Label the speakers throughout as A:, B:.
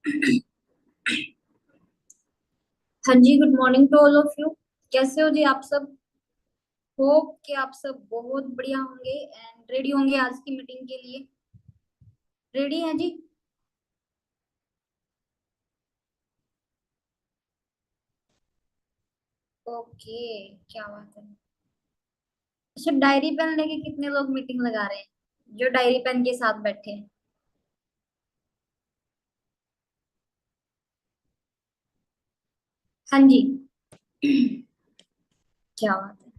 A: हाँ जी, good morning to all of you. कैसे हो जी आप सब? होप कि आप सब बहुत बढ़िया होंगे एंड रेडी होंगे आज की मीटिंग के लिए। रेडी हैं जी? ओके, क्या बात है। अच्छा, डायरी पेन लेके कितने लोग मीटिंग लगा रहे हैं जो डायरी पेन के साथ बैठे हैं? हाँ जी। क्या बात है।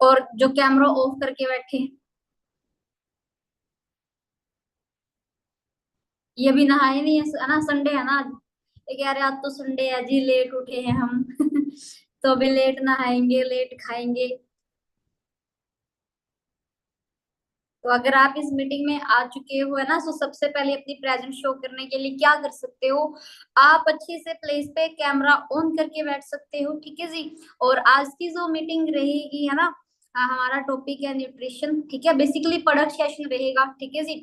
A: और जो कैमरा ऑफ करके बैठे हैं, ये भी नहाए नहीं है ना? संडे है ना आज। ये कह रहे आज तो संडे है जी, लेट उठे हैं हम। तो अभी लेट नहाएंगे, लेट खाएंगे। तो अगर आप इस मीटिंग में आ चुके हो है ना, तो सबसे पहले अपनी प्रेजेंस शो करने के लिए क्या कर सकते हो? आप अच्छे से प्लेस पे कैमरा ऑन करके बैठ सकते हो, ठीक है जी। और आज की जो मीटिंग रहेगी है ना, हमारा टॉपिक है न्यूट्रिशन, ठीक है। बेसिकली प्रोडक्ट सेशन रहेगा, ठीक है जी।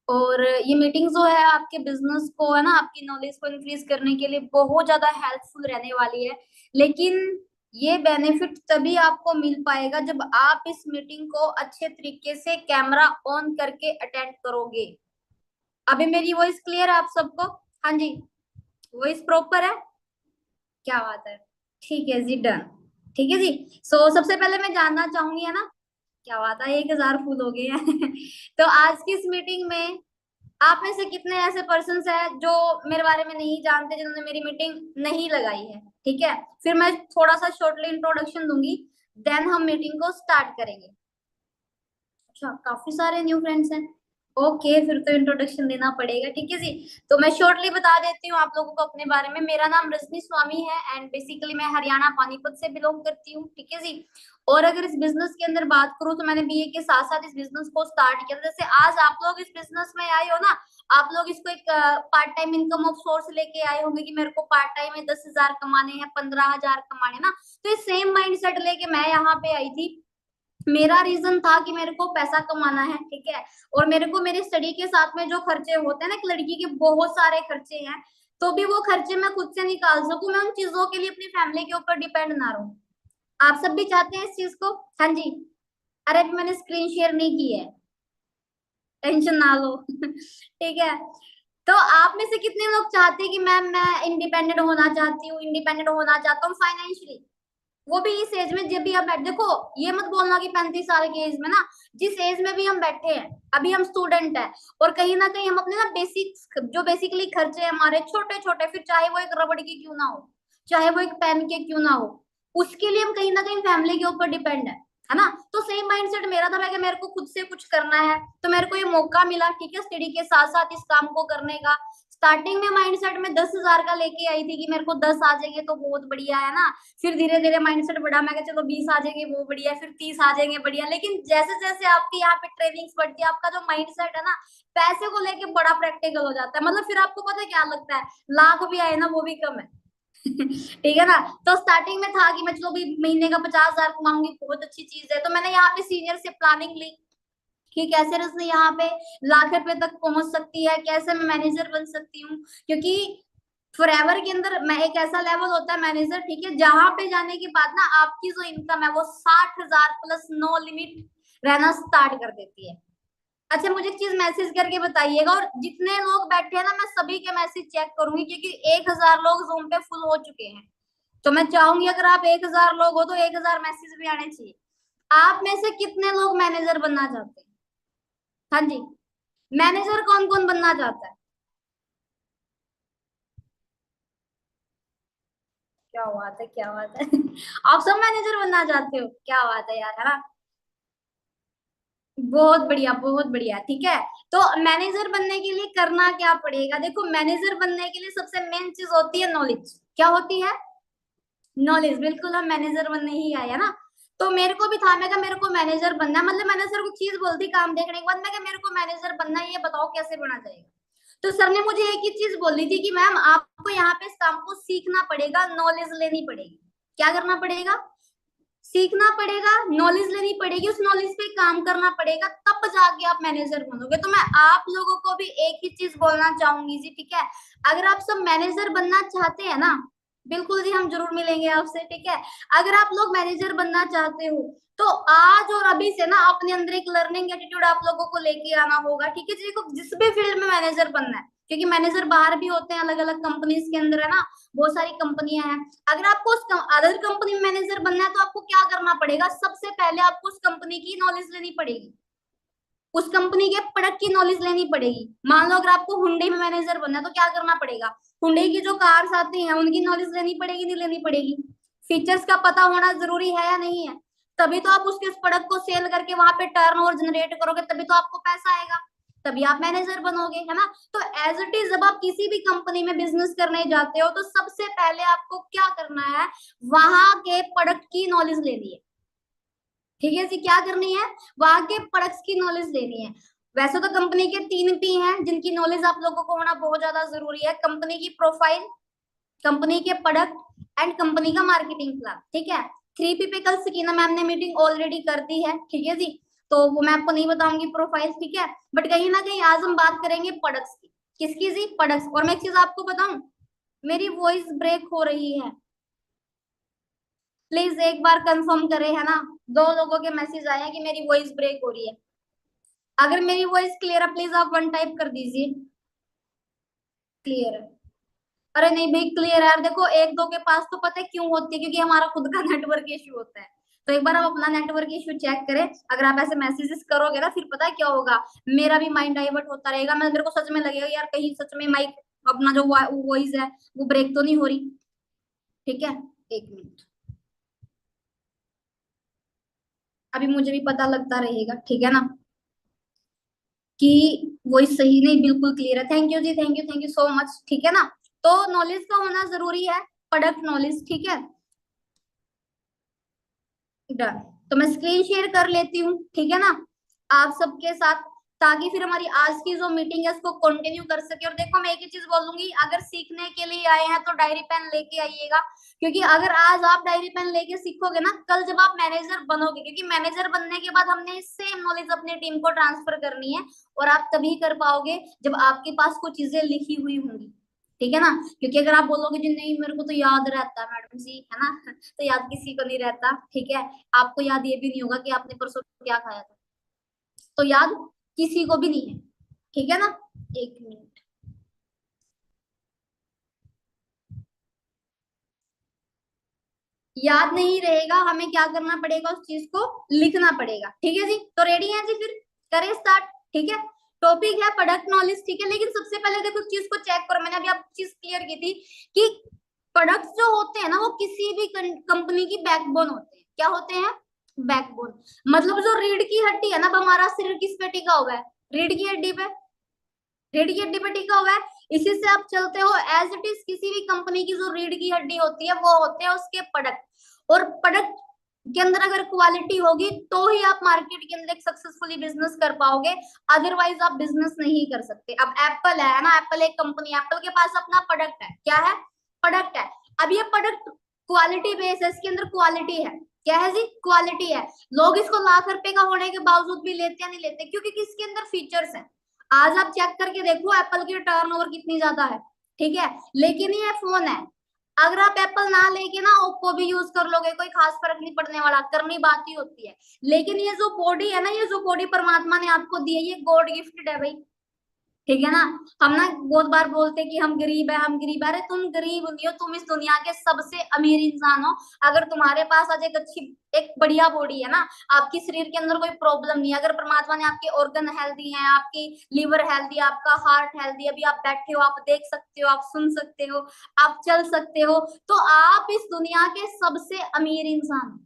A: और ये मीटिंग जो है आपके बिजनेस को है ना, आपकी नॉलेज को इंक्रीज करने के लिए बहुत ज्यादा हेल्पफुल रहने वाली है। लेकिन ये बेनिफिट तभी आपको मिल पाएगा जब आप इस मीटिंग को अच्छे तरीके से कैमरा ऑन करके अटेंड करोगे। अभी मेरी वॉइस क्लियर है आप सबको? हाँ जी, वॉइस प्रॉपर है। क्या बात है। ठीक है जी, डन। ठीक है जी। सबसे पहले मैं जानना चाहूंगी है ना। क्या बात है, 1,000 फूल हो गए हैं। तो आज की इस मीटिंग में आप में से कितने ऐसे पर्सन हैं जो मेरे बारे में नहीं जानते, जिन्होंने मेरी मीटिंग नहीं लगाई है? ठीक है, फिर मैं थोड़ा सा शॉर्टली इंट्रोडक्शन दूंगी, देन हम मीटिंग को स्टार्ट करेंगे। अच्छा, काफी सारे न्यू फ्रेंड्स हैं। ओके, फिर तो इंट्रोडक्शन देना पड़ेगा, ठीक है जी। तो मैं शॉर्टली बता देती हूँ आप लोगों को अपने बारे में। मेरा नाम रजनी स्वामी है एंड बेसिकली मैं हरियाणा पानीपत से बिलोंग करती हूँ, ठीक है जी। और अगर इस बिजनेस के अंदर बात करूँ तो मैंने बीए के साथ साथ इस बिजनेस को स्टार्ट किया था। जैसे आज आप लोग इस बिजनेस में आए हो ना, आप लोग इसको एक part time income of source लेके आए होंगे कि मेरे को पार्ट टाइम में 10,000 कमाने हैं, 15,000 कमाने ना। तो इस सेम माइंड सेट लेके मैं यहाँ पे आई थी। मेरा रीजन था कि मेरे को पैसा कमाना है, ठीक है। और मेरे को मेरी स्टडी के साथ में जो खर्चे होते हैं ना, एक लड़की के बहुत सारे खर्चे हैं, तो भी वो खर्चे मैं खुद से निकाल सकूं, मैं उन चीजों के लिए अपनी फैमिली के ऊपर डिपेंड ना रहूं। आप सब भी चाहते हैं इस चीज को? हाँ जी। अरे अभी मैंने स्क्रीन शेयर नहीं की है, टेंशन ना लो। ठीक है। तो आप में से कितने लोग चाहते हैं कि मैम मैं इंडिपेंडेंट होना चाहती हूँ, इंडिपेंडेंट होना चाहता हूँ फाइनेंशियली? वो भी इस एज में जब भी आप बैठ देखो, ये मत बोलना कि 35 साल की एज में ना, जिस एज में भी हम बैठे हैं, अभी हम स्टूडेंट है। और कहीं ना कहीं हम अपने ना बेसिक जो बेसिकली खर्चे हैं हमारे छोटे छोटे, फिर चाहे वो एक रबड़ की क्यों ना हो, चाहे वो एक पेन के क्यों ना हो, उसके लिए हम कहीं ना कहीं फैमिली के ऊपर डिपेंड है ना। तो सेम माइंडसेट मेरा था, मैं कि मेरे को खुद से कुछ करना है, तो मेरे को ये मौका मिला, ठीक है, स्टडी के साथ साथ इस काम को करने का। स्टार्टिंग में माइंडसेट में 10,000 का लेके आई थी कि मेरे को 10 आ जाएंगे तो बहुत बढ़िया है ना। फिर धीरे धीरे माइंडसेट बढ़ा, मैं चलो 20 आ जाएंगे वो बढ़िया, फिर 30 आ जाएंगे बढ़िया। लेकिन जैसे जैसे आपकी यहाँ पे ट्रेनिंग्स बढ़ती है, आपका जो माइंडसेट है ना, पैसे को लेके बड़ा प्रैक्टिकल हो जाता है। मतलब फिर आपको पता है क्या लगता है, लाख भी आए ना वो भी कम है। ठीक है ना। तो स्टार्टिंग में था कि मैं चलो भी महीने का 50,000 कमाऊंगी, बहुत अच्छी चीज है। तो मैंने यहाँ पे सीनियर से प्लानिंग ली कि कैसे रजनी यहाँ पे लाख रुपए तक पहुंच सकती है, कैसे मैं मैनेजर बन सकती हूँ। क्योंकि फॉरएवर के अंदर मैं एक ऐसा लेवल होता है मैनेजर, ठीक है, जहां पे जाने के बाद ना आपकी जो इनकम है वो 60,000 प्लस नो लिमिट रहना स्टार्ट कर देती है। अच्छा, मुझे एक चीज मैसेज करके बताइएगा, और जितने लोग बैठे हैं ना मैं सभी के मैसेज चेक करूंगी, क्योंकि 1,000 लोग जूम पे फुल हो चुके हैं। तो मैं चाहूंगी अगर आप 1,000 लोग हो तो 1,000 मैसेज भी आने चाहिए। आप में से कितने लोग मैनेजर बनना चाहते हैं? हाँ जी। मैनेजर कौन कौन बनना चाहता है? क्या बात है, क्या बात है। आप सब मैनेजर बनना चाहते हो? क्या बात है यार, है ना। बहुत बढ़िया, बहुत बढ़िया, ठीक है। तो मैनेजर बनने के लिए करना क्या पड़ेगा? देखो, मैनेजर बनने के लिए सबसे मेन चीज होती है नॉलेज। क्या होती है? नॉलेज। बिल्कुल, हम मैनेजर बनने ही आए है ना। तो मेरे को भी था, मैं कहा मेरे को मैनेजर बनना है, मतलब मैंने सर को चीज बोल दी काम देखने के बाद, मैं कहा मेरे को मैनेजर बनना है, ये बताओ कैसे बना जाएगा। तो सर ने मुझे एक ही चीज बोली थी कि मैम आपको यहाँ पे इस काम को सीखना पड़ेगा, नॉलेज लेनी पड़ेगी। क्या करना पड़ेगा? सीखना पड़ेगा, नॉलेज लेनी पड़ेगी, उस नॉलेज पे काम करना पड़ेगा, तब जाके आप मैनेजर बनोगे। तो मैं आप लोगों को भी एक ही चीज बोलना चाहूंगी जी, ठीक है, अगर आप सब मैनेजर बनना चाहते हैं ना, बिल्कुल जी हम जरूर मिलेंगे आपसे, ठीक है, अगर आप लोग मैनेजर बनना चाहते हो तो आज और अभी से ना अपने अंदर एक लर्निंग एटीट्यूड आप लोगों को लेके आना होगा, ठीक है जी। देखो जिस भी फील्ड में मैनेजर बनना है, क्योंकि मैनेजर बाहर भी होते हैं, अलग अलग कंपनीज के अंदर, है ना, बहुत सारी कंपनियां हैं। अगर आपको उस अदर कंपनी में मैनेजर बनना है तो आपको क्या करना पड़ेगा, सबसे पहले आपको उस कंपनी की नॉलेज लेनी पड़ेगी, उस कंपनी के प्रोडक्ट की नॉलेज लेनी पड़ेगी। मान लो अगर आपको हुंडई में मैनेजर बनना है तो क्या करना पड़ेगा, हुंडई की जो कार्स आती हैं उनकी नॉलेज लेनी पड़ेगी, नहीं लेनी पड़ेगी, फीचर्स का पता होना जरूरी है या नहीं है, तभी तो आप उसके प्रोडक्ट को सेल करके वहां पे टर्नओवर जनरेट करोगे, तभी तो आपको पैसा आएगा, तभी आप मैनेजर बनोगे, है ना। तो एज इट इज जब आप किसी भी कंपनी में बिजनेस करने जाते हो तो सबसे पहले आपको क्या करना है, वहां के प्रोडक्ट की नॉलेज लेनी है, ठीक है जी, क्या करनी है, वहां के प्रोडक्ट्स की नॉलेज लेनी है। वैसे तो कंपनी के 3 P हैं जिनकी नॉलेज आप लोगों को होना बहुत ज्यादा जरूरी है, कंपनी की प्रोफाइल, कंपनी के प्रोडक्ट एंड कंपनी का मार्केटिंग प्लान, ठीक है। 3P पे कल सकीना मैम ने मीटिंग ऑलरेडी कर दी है, ठीक है जी, तो वो मैं आपको नहीं बताऊंगी प्रोफाइल, ठीक है, बट कहीं ना कहीं आज हम बात करेंगे प्रोडक्ट्स की, किसकी जी, प्रोडक्ट्स। और मैं एक चीज आपको बताऊं, मेरी वॉइस ब्रेक हो रही है, प्लीज एक बार कंफर्म करें, है ना, 2 लोगों के मैसेज आए हैं कि मेरी वॉइस ब्रेक हो रही है, अगर मेरी वॉइस क्लियर है प्लीज आप 1 टाइप कर दीजिए, क्लियर है। अरे नहीं भाई क्लियर है यार, देखो एक दो के पास तो पता है क्यों होती है, क्योंकि हमारा खुद का नेटवर्क इशू होता है, तो एक बार आप अपना नेटवर्क इशू चेक करें, अगर आप ऐसे मैसेजेस करोगे ना फिर पता है क्या होगा, मेरा भी माइंड डाइवर्ट होता रहेगा, मैं मेरे को सच में लगेगा यार कहीं सच में माइक अपना जो वॉइस है वो ब्रेक तो नहीं हो रही, ठीक है, 1 मिनट, अभी मुझे भी पता लगता रहेगा, ठीक है ना, कि वॉइस सही नहीं, बिल्कुल क्लियर है, thank you ji, thank you so much, ठीक है ना। तो नॉलेज का होना जरूरी है, प्रोडक्ट नॉलेज, ठीक है, डन। तो मैं स्क्रीन शेयर कर लेती हूँ, ठीक है ना, आप सबके साथ, ताकि फिर हमारी आज की जो मीटिंग है उसको कंटिन्यू कर सके। और देखो मैं एक ही चीज बोलूंगी, अगर सीखने के लिए आए हैं तो डायरी पेन लेके आइएगा, क्योंकि अगर आज आप डायरी पेन लेके सीखोगे ना, कल जब आप मैनेजर बनोगे, क्योंकि मैनेजर बनने के बाद हमने सेम नॉलेज अपनी टीम को ट्रांसफर करनी है, और आप तभी कर पाओगे जब आपके पास कुछ चीजें लिखी हुई होंगी, ठीक है ना। क्योंकि अगर आप बोलोगे जी नहीं मेरे को तो याद रहता है मैडम जी, है ना, तो याद किसी को नहीं रहता, ठीक है, आपको याद ये भी नहीं होगा कि आपने परसों क्या खाया था, तो याद किसी को भी नहीं है, ठीक है ना। 1 मिनट, याद नहीं रहेगा, हमें क्या करना पड़ेगा, उस चीज को लिखना पड़ेगा, ठीक है जी। तो रेडी है जी, फिर करें स्टार्ट, ठीक है। टॉपिक है प्रोडक्ट नॉलेज, ठीक है, लेकिन सबसे पहले देखो चीज को चेक करो, मैंने अभी आप चीज क्लियर की थी कि प्रोडक्ट्स जो होते हैं ना वो किसी भी कंपनी की बैकबोन होते हैं, क्या होते हैं, बैकबोन, मतलब जो रीढ़ की हड्डी है ना, अब हमारा शरीर किस पे टिका हुआ है, रीढ़ की हड्डी पे, रीढ़ की हड्डी पे टिका हुआ है, इसी से आप चलते हो, एज इट इज किसी भी कंपनी की जो रीढ़ की हड्डी होती है वो होते हैं उसके प्रोडक्ट, और प्रोडक्ट के अंदर अगर क्वालिटी होगी तो ही आप मार्केट के अंदर एक सक्सेसफुली बिजनेस कर पाओगे, अदरवाइज आप बिजनेस नहीं कर सकते। अब एप्पल है ना, एप्पल एक कंपनी, एप्पल के पास अपना प्रोडक्ट है, क्या है, प्रोडक्ट है, अब ये प्रोडक्ट क्वालिटी बेस है, इसके अंदर क्वालिटी है, क्या है जी, क्वालिटी है, लोग इसको लाख रुपए का होने के बावजूद भी लेते हैं, नहीं लेते, क्योंकि किसके अंदर फीचर्स है, आज आप चेक करके देखो एप्पल की टर्नओवर कितनी ज्यादा है, ठीक है, लेकिन ये फोन है, अगर आप एप्पल ना लेके ना ओप्पो भी यूज कर लोगे कोई खास फर्क नहीं पड़ने वाला, करनी बात ही होती है, लेकिन ये जो बॉडी है ना, ये जो बॉडी परमात्मा ने आपको दी है ये गॉड गिफ्टेड है भाई, ठीक है ना। हम ना बहुत बार बोलते हैं कि हम गरीब है, हम गरीब है, अरे तुम गरीब नहीं हो, तुम इस दुनिया के सबसे अमीर इंसान हो, अगर तुम्हारे पास आज एक अच्छी एक बढ़िया बॉडी है ना, आपकी शरीर के अंदर कोई प्रॉब्लम नहीं है, अगर परमात्मा ने आपके ऑर्गन हेल्दी हैं, आपकी लीवर हेल्दी है, आपका हार्ट हेल्दी है, अभी आप बैठे हो, आप देख सकते हो, आप सुन सकते हो, आप चल सकते हो, तो आप इस दुनिया के सबसे अमीर इंसान हो।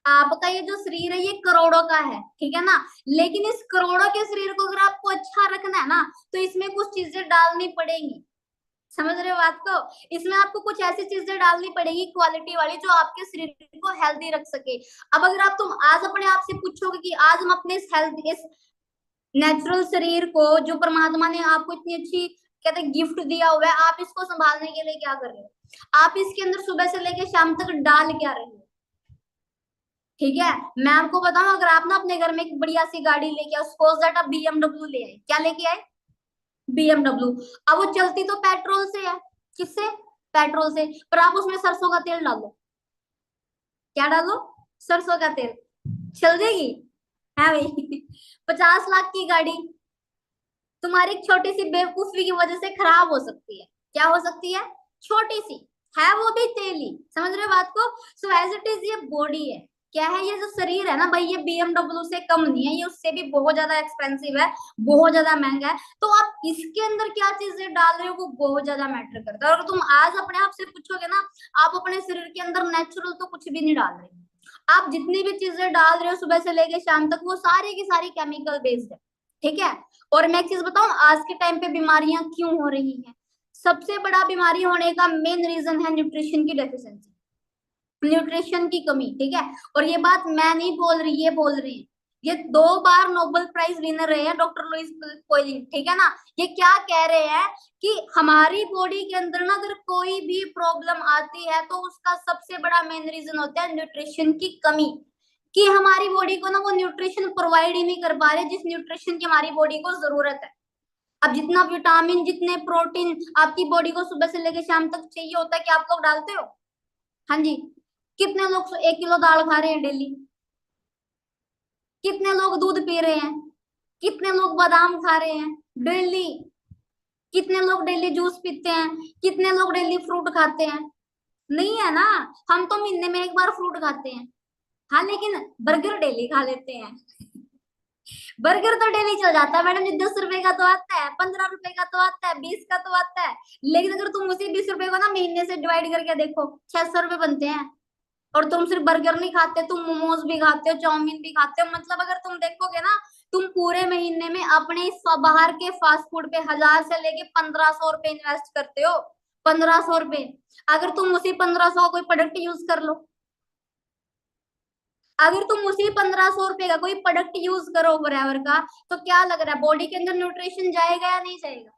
A: आपका ये जो शरीर है ये करोड़ों का है, ठीक है ना, लेकिन इस करोड़ों के शरीर को अगर आपको अच्छा रखना है ना तो इसमें कुछ चीजें डालनी पड़ेंगी, समझ रहे हो बात को, इसमें आपको कुछ ऐसी चीजें डालनी पड़ेगी क्वालिटी वाली जो आपके शरीर को हेल्दी रख सके। अब अगर आप तुम आज अपने आप से पूछोगे कि आज हम अपने इस हेल्थ इस नेचुरल शरीर को जो परमात्मा ने आपको इतनी अच्छी कहते गिफ्ट दिया हुआ है, आप इसको संभालने के लिए क्या कर रहे हो, आप इसके अंदर सुबह से लेके शाम तक डाल क्या रहे हो, ठीक है। मैं आपको बताऊं, अगर आप ना अपने घर में एक बढ़िया सी गाड़ी लेके आओ, सपोज दैट आप BMW ले आए, क्या लेके आए? BMW। अब वो चलती तो पेट्रोल से है। किससे? पेट्रोल से। पर आप उसमें सरसों का तेल डालो, क्या डालो? सरसों का तेल, चल जाएगी? है भाई। 50 लाख की गाड़ी तुम्हारी एक छोटी सी बेवकूफी की वजह से खराब हो सकती है। क्या हो सकती है? छोटी सी, है वो भी तेली। समझ रहे हो बात को? सो एज इट इज, ये बॉडी है, क्या है, ये जो शरीर है ना भाई, ये BMW से कम नहीं है, ये उससे भी बहुत ज्यादा एक्सपेंसिव है, बहुत ज्यादा महंगा है। तो आप इसके अंदर क्या चीजें डाल रहे हो वो बहुत ज्यादा मैटर करता है। और तुम आज अपने आप से पूछोगे ना, आप अपने शरीर के अंदर नेचुरल तो कुछ भी नहीं डाल रहे। आप जितनी भी चीजें डाल रहे हो सुबह से लेके शाम तक, वो सारी की सारी केमिकल बेस्ड है। ठीक है। और मैं एक चीज बताऊं, आज के टाइम पे बीमारियां क्यों हो रही हैं? सबसे बड़ा बीमारी होने का मेन रीजन है न्यूट्रिशन की डेफिशिएंसी, न्यूट्रिशन की कमी। ठीक है। और ये बात मैं नहीं बोल रही, ये बोल रही है, ये 2 बार नोबेल प्राइज विनर रहे हैं डॉक्टर लुइस पॉलिंग। ठीक है ना। ये क्या कह रहे हैं कि हमारी बॉडी के अंदर ना अगर कोई भी प्रॉब्लम आती है तो उसका सबसे बड़ा मेन रीजन होता है न्यूट्रिशन की कमी, कि हमारी बॉडी को ना वो न्यूट्रिशन प्रोवाइड ही नहीं कर पा रहे जिस न्यूट्रिशन की हमारी बॉडी को जरूरत है। अब जितना विटामिन, जितने प्रोटीन आपकी बॉडी को सुबह से लेकर शाम तक चाहिए होता है, क्या आप लोग डालते हो? हाँ जी। कितने लोग 1 किलो दाल खा रहे हैं डेली? कितने लोग दूध पी रहे हैं? कितने लोग बादाम खा रहे हैं डेली? कितने लोग डेली जूस पीते हैं? कितने लोग डेली फ्रूट खाते हैं? नहीं है ना। हम तो महीने में एक बार फ्रूट खाते हैं। हाँ, लेकिन बर्गर डेली खा लेते हैं। बर्गर तो डेली चल जाता है मैडम जी, 10 रुपए का तो आता है, 15 रुपए का तो आता है, 20 का तो आता है। लेकिन अगर तुम उसी 20 रुपए को ना महीने से डिवाइड करके देखो, 600 रुपए बनते हैं। और तुम सिर्फ बर्गर नहीं खाते, तुम मोमोज भी खाते हो, चाउमीन भी खाते हो। मतलब अगर तुम देखोगे ना, तुम पूरे महीने में अपने बाहर के फास्ट फूड पे 1000 से लेके 1500 रुपए इन्वेस्ट करते हो। 1500 रुपए। अगर तुम उसी 1500 का कोई प्रोडक्ट यूज कर लो, अगर तुम उसी 1500 रुपए का कोई प्रोडक्ट यूज करो फॉरएवर का, तो क्या लग रहा है, बॉडी के अंदर न्यूट्रिशन जाएगा या नहीं जाएगा?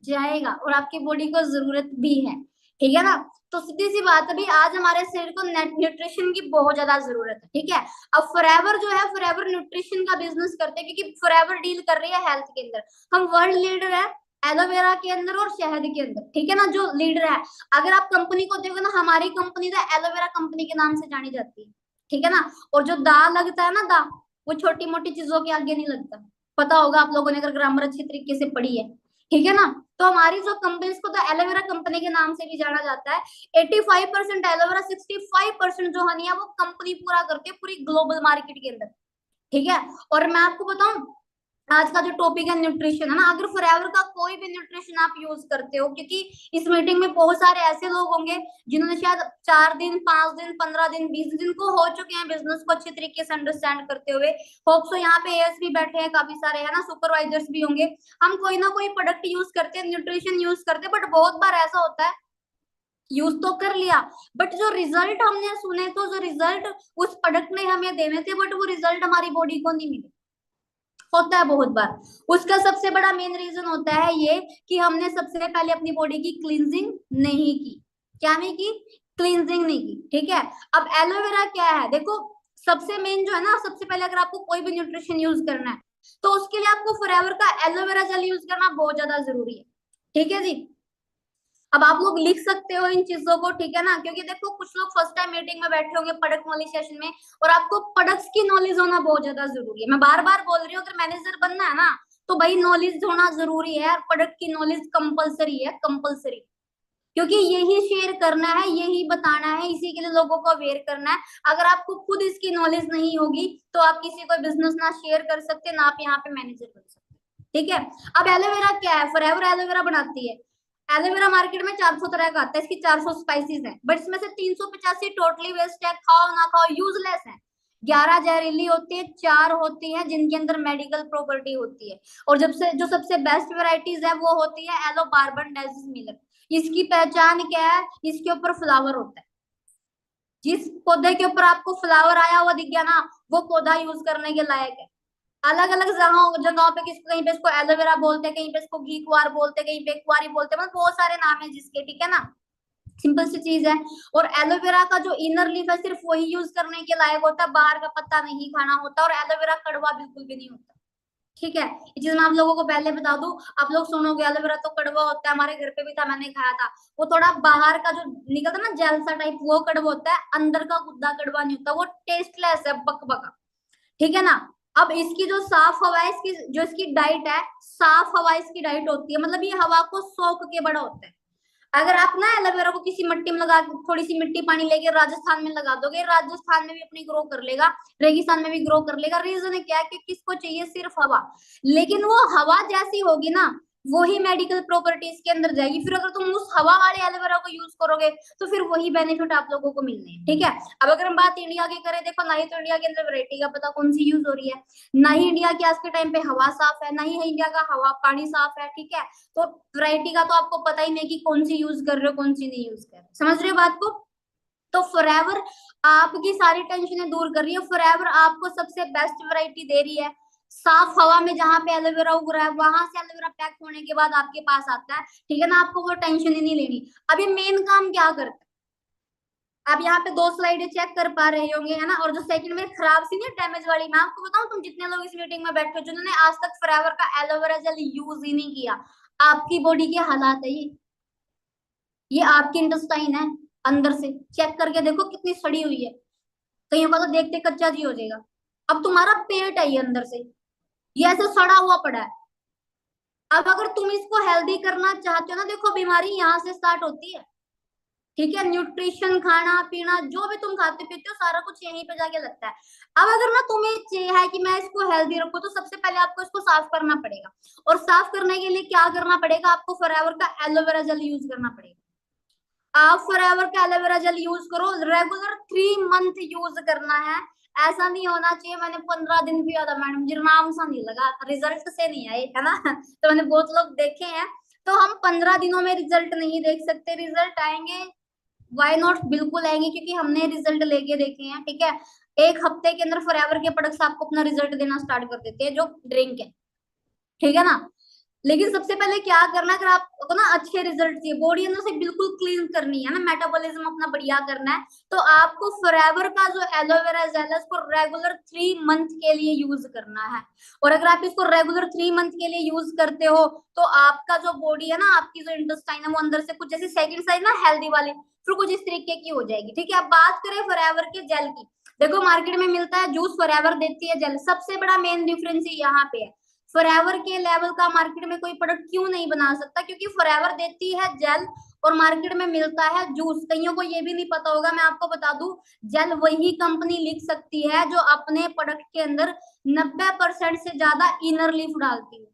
A: जाएगा, और आपकी बॉडी को जरूरत भी है। ठीक है ना। तो सीधी सी बात है भाई, आज हमारे शरीर को न्यूट्रिशन की बहुत ज्यादा जरूरत है। ठीक है। अब फॉरएवर जो है, फॉरएवर न्यूट्रिशन का बिजनेस करते हैं, क्योंकि फॉरएवर डील कर रही है हेल्थ के अंदर। हम वर्ल्ड लीडर है एलोवेरा के अंदर और शहद के अंदर। ठीक है ना, जो लीडर है। अगर आप कंपनी को देखो ना, हमारी कंपनी तो एलोवेरा कंपनी के नाम से जानी जाती है। ठीक है ना। और जो दा लगता है ना, दा, वो छोटी मोटी चीजों के आगे नहीं लगता। पता होगा आप लोगों ने, अगर ग्रामर अच्छी तरीके से पढ़ी है। ठीक है ना। तो हमारी जो कंपनी, इसको तो एलोवेरा कंपनी के नाम से भी जाना जाता है। 85% एलोवेरा, 65% जो हनी है वो कंपनी पूरा करती है पूरी ग्लोबल मार्केट के अंदर। ठीक है। और मैं आपको बताऊं, आज का जो टॉपिक है न्यूट्रिशन है ना, अगर फॉरएवर का कोई भी न्यूट्रिशन आप यूज करते हो, क्योंकि इस मीटिंग में बहुत सारे ऐसे लोग होंगे जिन्होंने शायद 4 दिन, 5 दिन, 15 दिन, 20 दिन को हो चुके हैं बिजनेस को अच्छे तरीके से अंडरस्टैंड करते हुए। होप सो यहाँ पे एएस भी बैठे हैं काफी सारे, है ना, सुपरवाइजर्स भी होंगे। हम कोई ना कोई प्रोडक्ट यूज करते हैं, न्यूट्रिशन यूज करते हैं, बट बहुत बार ऐसा होता है, यूज तो कर लिया, बट जो रिजल्ट हमने सुने, तो जो रिजल्ट उस प्रोडक्ट ने हमें देने थे, बट वो रिजल्ट हमारी बॉडी को नहीं मिले। होता है बहुत बार। उसका सबसे बड़ा मेन रीजन होता है ये, कि हमने सबसे पहले अपनी बॉडी की क्लींजिंग नहीं की। क्या नहीं की? क्लींजिंग नहीं की। ठीक है। अब एलोवेरा क्या है, देखो, सबसे मेन जो है ना, सबसे पहले अगर आपको कोई भी न्यूट्रिशन यूज करना है, तो उसके लिए आपको फॉरएवर का एलोवेरा जेल यूज करना बहुत ज्यादा जरूरी है। ठीक है जी। अब आप लोग लिख सकते हो इन चीजों को। ठीक है ना, क्योंकि देखो कुछ लोग फर्स्ट टाइम मीटिंग में बैठे होंगे प्रोडक्ट नॉलेज सेशन में, और आपको प्रोडक्ट्स की नॉलेज होना बहुत ज्यादा जरूरी है। मैं बार बार बोल रही हूँ, अगर मैनेजर बनना है ना, तो भाई नॉलेज होना जरूरी है, और प्रोडक्ट की नॉलेज कंपलसरी है, कंपलसरी। क्योंकि यही शेयर करना है, यही बताना है, इसी के लिए लोगों को अवेयर करना है। अगर आपको खुद इसकी नॉलेज नहीं होगी, तो आप किसी को बिजनेस ना शेयर कर सकते, ना आप यहाँ पे मैनेजर बन सकते। ठीक है। अब एलोवेरा क्या है, फॉरएवर एलोवेरा बनाती है। एलोवेरा मार्केट में 400 तरह का आता है, इसकी 400 स्पाइसेस हैं, बट इसमें से 385 टोटली वेस्ट है, खाओ ना खाओ यूजलेस है। 11 जहरीली होती है, 4 होती है जिनके अंदर मेडिकल प्रॉपर्टी होती है। और जब से जो सबसे बेस्ट वेराइटीज है वो होती है एलो बार्बन डेजिस मिलर। इसकी पहचान क्या है, इसके ऊपर फ्लावर होता है। जिस पौधे के ऊपर आपको फ्लावर आया हुआ दिख गया ना, वो पौधा यूज करने के लायक है। अलग अलग जगहों जगहों पे किस, कहीं पे इसको एलोवेरा बोलते हैं, कहीं पे इसको घी कुआर बोलते हैं, कहीं पे कुआरी बोलते हैं, मतलब बहुत सारे नाम है जिसके। ठीक है ना। सिंपल सी चीज है। और एलोवेरा का जो इनर लीफ है सिर्फ वही यूज करने के लायक होता है, बाहर का पत्ता नहीं खाना होता, और एलोवेरा कड़वा बिल्कुल भी नहीं होता। ठीक है, ये चीज मैं आप लोगों को पहले बता दूं। आप लोग सुनोगे एलोवेरा तो कड़वा होता है, हमारे घर पे भी था, मैंने खाया था। वो थोड़ा बाहर का जो निकलता ना जेल सा टाइप, वो कड़वा होता है, अंदर का गुद्दा कड़वा नहीं होता, वो टेस्टलेस है, बकबका। ठीक है ना। अब इसकी जो साफ हवा है, इसकी जो इसकी डाइट है, साफ हवा इसकी डाइट होती है, मतलब ये हवा को सोख के बड़ा होता है। अगर आप ना एलोवेरा को किसी मिट्टी में लगा, थोड़ी सी मिट्टी पानी लेके राजस्थान में लगा दोगे, राजस्थान में भी अपनी ग्रो कर लेगा, रेगिस्तान में भी ग्रो कर लेगा। रीजन है क्या है कि किसको चाहिए, सिर्फ हवा। लेकिन वो हवा जैसी होगी ना, वही मेडिकल प्रॉपर्टीज के अंदर जाएगी। फिर अगर तुम उस हवा वाले एलोवेरा को यूज करोगे तो फिर वही बेनिफिट आप लोगों को मिलने हैं। ठीक है। अब अगर हम बात इंडिया की करें, देखो ना ही तो इंडिया के अंदर वैरायटी का पता कौन सी यूज हो रही है, ना ही इंडिया की आज के टाइम पे हवा साफ है, ना ही इंडिया का हवा पानी साफ है। ठीक है। तो वैरायटी का तो आपको पता ही नहीं कि कौन सी यूज कर रहे हो, कौन सी नहीं यूज कर रहे हो। समझ रहे हो बात को। तो फॉरएवर आपकी सारी टेंशनें दूर कर रही है, फॉरएवर आपको सबसे बेस्ट वैरायटी दे रही है। साफ हवा में जहां पे एलोवेरा उग रहा है, वहां से एलोवेरा पैक होने के बाद आपके पास आता है। ठीक है ना, आपको वो टेंशन ही नहीं लेनी। अभी मेन काम क्या करता है, आप यहाँ पे 2 स्लाइडें चेक कर पा रहे होंगे, है ना। और जो सेकंड में खराब सी नहीं डैमेज वाली, मैं आपको बताऊं, तुम जितने लोग इस मीटिंग में बैठे हो जिन्होंने आज तक फॉरएवर का एलोवेरा जेल यूज ही नहीं किया, आपकी बॉडी के हालात है ये आपकी इंटेस्टाइन है। अंदर से चेक करके देखो कितनी सड़ी हुई है, कईयों का तो देखते कच्चा जी हो जाएगा। अब तुम्हारा पेट है ये अंदर से, ये ऐसे सड़ा हुआ पड़ा है। अब अगर तुम इसको हेल्दी करना चाहते हो ना, देखो बीमारी यहाँ से स्टार्ट होती है। ठीक है, न्यूट्रिशन, खाना पीना जो भी तुम खाते पीते हो सारा कुछ यहीं पे जाके लगता है। अब अगर ना तुम्हें चाहिए है कि मैं इसको हेल्दी रखूं, तो सबसे पहले आपको इसको साफ करना पड़ेगा। और साफ करने के लिए क्या करना पड़ेगा, आपको फॉरएवर का एलोवेरा जेल यूज करना पड़ेगा। आप फॉरएवर का एलोवेरा जेल यूज करो, रेगुलर 3 मंथ यूज करना है। ऐसा नहीं होना चाहिए मैंने 15 दिन पिया था मैडम जी, नाम सा नहीं लगा, रिजल्ट से नहीं आए, है ना। तो मैंने बहुत लोग देखे हैं। तो हम 15 दिनों में रिजल्ट नहीं देख सकते, रिजल्ट आएंगे, वाई नॉट, बिल्कुल आएंगे, क्योंकि हमने रिजल्ट लेके देखे हैं। ठीक है। 1 हफ्ते के अंदर फॉरएवर के प्रोडक्ट्स आपको अपना रिजल्ट देना स्टार्ट कर देते हैं, जो ड्रिंक है। ठीक है ना। लेकिन सबसे पहले क्या करना है, अगर आपको ना अच्छे रिजल्ट चाहिए, बॉडी अंदर से बिल्कुल क्लीन करनी है ना, मेटाबॉलिज्म अपना बढ़िया करना है, तो आपको फॉरएवर का जो एलोवेरा जेल है उसको रेगुलर 3 मंथ के लिए यूज करना है। और अगर आप इसको रेगुलर 3 मंथ के लिए यूज करते हो, तो आपका जो बॉडी है ना, आपकी जो इंटेस्टाइन है, वो अंदर से कुछ जैसे सेकंड साइज ना हेल्दी वाली, फिर कुछ इस तरीके की हो जाएगी। ठीक है। अब बात करें फॉरएवर के जेल की, देखो मार्केट में मिलता है जूस, फॉरएवर देती है जेल। सबसे बड़ा मेन डिफरेंस यहाँ पे है, फॉरएवर के लेवल का मार्केट में कोई प्रोडक्ट क्यों नहीं बना सकता, क्योंकि फॉरएवर देती है जेल और मार्केट में मिलता है जूस। कईयों को ये भी नहीं पता होगा, मैं आपको बता दूं, जेल वही कंपनी लिख सकती है जो अपने प्रोडक्ट के अंदर 90% से ज्यादा इनर लीफ डालती है,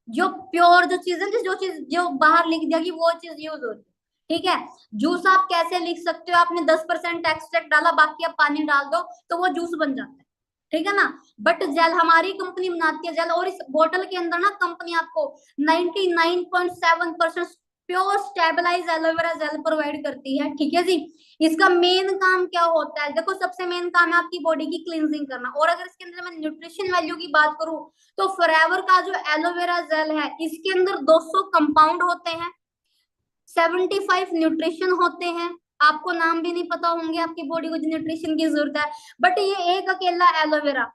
A: जो प्योर जो चीज है, जो चीज जो बाहर लिख दिया कि वो चीज यूज होती है। ठीक है। जूस आप कैसे लिख सकते हो, आपने 10% एक्सट्रैक्ट डाला, बाकी आप पानी डाल दो तो वो जूस बन जाता है। ठीक है ना। बट जेल हमारी कंपनी बनाती है जेल, और इस बोतल के अंदर ना कंपनी आपको 99.7% pure stabilise aloe vera gel provide करती है। ठीक है जी। इसका मेन काम क्या होता है, देखो सबसे मेन काम है आपकी बॉडी की क्लींजिंग करना। और अगर इसके अंदर मैं न्यूट्रिशन वैल्यू की बात करूं, तो फॉरएवर का जो एलोवेरा जेल है, इसके अंदर 200 कंपाउंड होते हैं, 75 न्यूट्रिशन होते हैं। आपको नाम भी नहीं पता होंगे, आपकी बॉडी को जो न्यूट्रिशन की जरूरत है। बट ये एक अकेला एलोवेरा,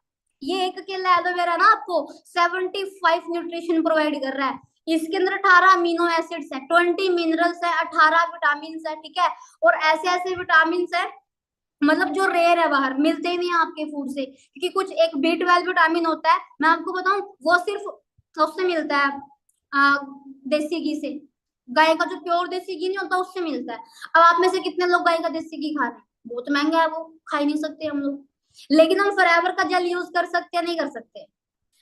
A: ये एक अकेला एलोवेरा ना आपको 75 न्यूट्रिशन प्रोवाइड कर रहा है। इसके अंदर 18 अमीनो एसिड्स है, 20 मिनरल्स है, 18 विटामिन है। ठीक है। और ऐसे ऐसे विटामिन है, मतलब जो रेयर है, बाहर मिलते ही नहीं है आपके फूड से, क्योंकि कुछ एक B12 विटामिन होता है, मैं आपको बताऊं, वो सिर्फ उससे मिलता है, देसी घी से। गाय का जो प्योर देसी घी नहीं होता, उससे मिलता है। अब आप में से कितने लोग गाय का देसी घी खा रहे हैं, बहुत महंगा है, वो खा ही नहीं सकते हम लोग। लेकिन हम फॉरएवर का जेल यूज कर सकते हैं, नहीं कर सकते।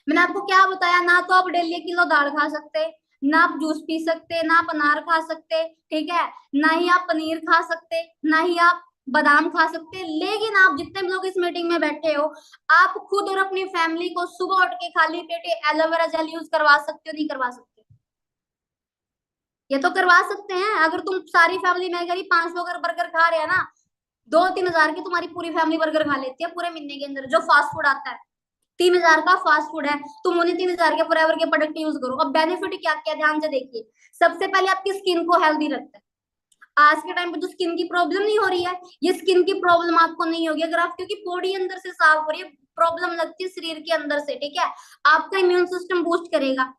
A: मैंने आपको क्या बताया, ना तो आप डेली 1 किलो दाल खा सकते, ना आप जूस पी सकते, ना आप अनार खा सकते। ठीक है। ना ही आप पनीर खा सकते, ना ही आप बादाम खा सकते। लेकिन आप जितने भी लोग इस मीटिंग में बैठे हो, आप खुद और अपनी फैमिली को सुबह उठ के खाली पेटे एलोवेरा जेल यूज करवा सकते हो, नहीं करवा सकते? ये तो करवा सकते हैं। अगर तुम सारी फैमिली, मैं कह रही 5 लोग अगर बर्गर खा रहे हैं ना, 2-3 हजार की तुम्हारी पूरी फैमिली बर्गर खा लेती है पूरे महीने के अंदर, जो फास्ट फूड आता है। 3 हजार का फास्ट फूड है, तुम उन्हें 3 हजार के फॉरएवर के प्रोडक्ट यूज करो। अब बेनिफिट क्या क्या, ध्यान से देखिए। सबसे पहले आपकी स्किन को हेल्दी रखता है, आज के टाइम पे जो स्किन की प्रॉब्लम नहीं हो रही है, ये स्किन की प्रॉब्लम आपको नहीं होगी अगर आप, क्योंकि बॉडी अंदर से साफ हो रही है, प्रॉब्लम लगती है शरीर के अंदर से, ठीक है। आपका इम्यून सिस्टम बूस्ट करेगा,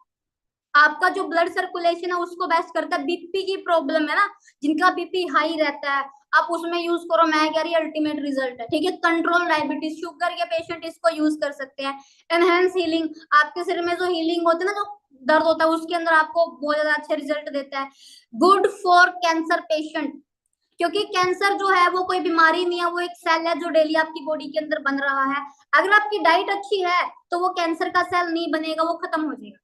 A: आपका जो ब्लड सर्कुलेशन है उसको बेस्ट करता है। बीपी की प्रॉब्लम है ना, जिनका बीपी हाई रहता है, आप उसमें यूज करो, मैं कह रही अल्टीमेट रिजल्ट है, ठीक है। कंट्रोल डायबिटीज, शुगर के पेशेंट इसको यूज कर सकते हैं। एनहेंस हीलिंग, आपके शरीर में जो हीलिंग होती है ना, जो दर्द होता है उसके अंदर आपको बहुत ज्यादा अच्छे रिजल्ट देता है। गुड फॉर कैंसर पेशेंट, क्योंकि कैंसर जो है वो कोई बीमारी नहीं है, वो एक सेल है जो डेली आपकी बॉडी के अंदर बन रहा है। अगर आपकी डाइट अच्छी है तो वो कैंसर का सेल नहीं बनेगा, वो खत्म हो जाएगा।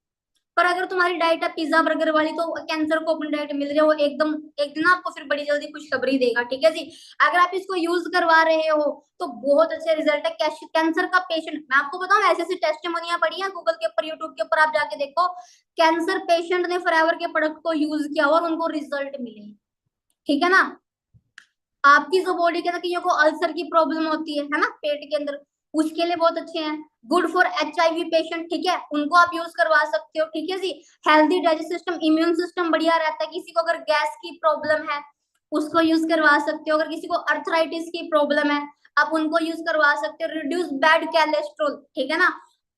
A: पर अगर तुम्हारी डाइट है पिज्जा बर्गर वाली, तो कैंसर को अपनी डाइट मिल रही है, वो एकदम एक दिन आपको फिर बड़ी जल्दी खुशखबरी देगा, ठीक है जी। अगर आप इसको यूज करवा रहे हो तो बहुत अच्छे रिजल्ट है। कैंसर का पेशेंट, मैं आपको बताऊं, ऐसे ऐसी टेस्टिमोनियां पड़ी है गूगल के ऊपर, यूट्यूब के ऊपर, आप जाके देखो, कैंसर पेशेंट ने फॉरएवर के प्रोडक्ट को यूज किया और उनको रिजल्ट मिले, ठीक है ना। आपकी जो बॉडी के अंदर कईयों को अल्सर की प्रॉब्लम होती है ना, पेट के अंदर, उसके लिए बहुत अच्छे हैं। गुड फॉर HIV पेशेंट, ठीक है, उनको आप यूज करवा सकते हो, ठीक है जी। Healthy digest system, immune system बढ़िया रहता है। किसी को अगर गैस की प्रॉब्लम है उसको यूज करवा सकते हो। अगर किसी को अर्थराइटिस की प्रॉब्लम है आप उनको यूज करवा सकते हो। रिड्यूस बैड कैलेस्ट्रॉल, ठीक है ना,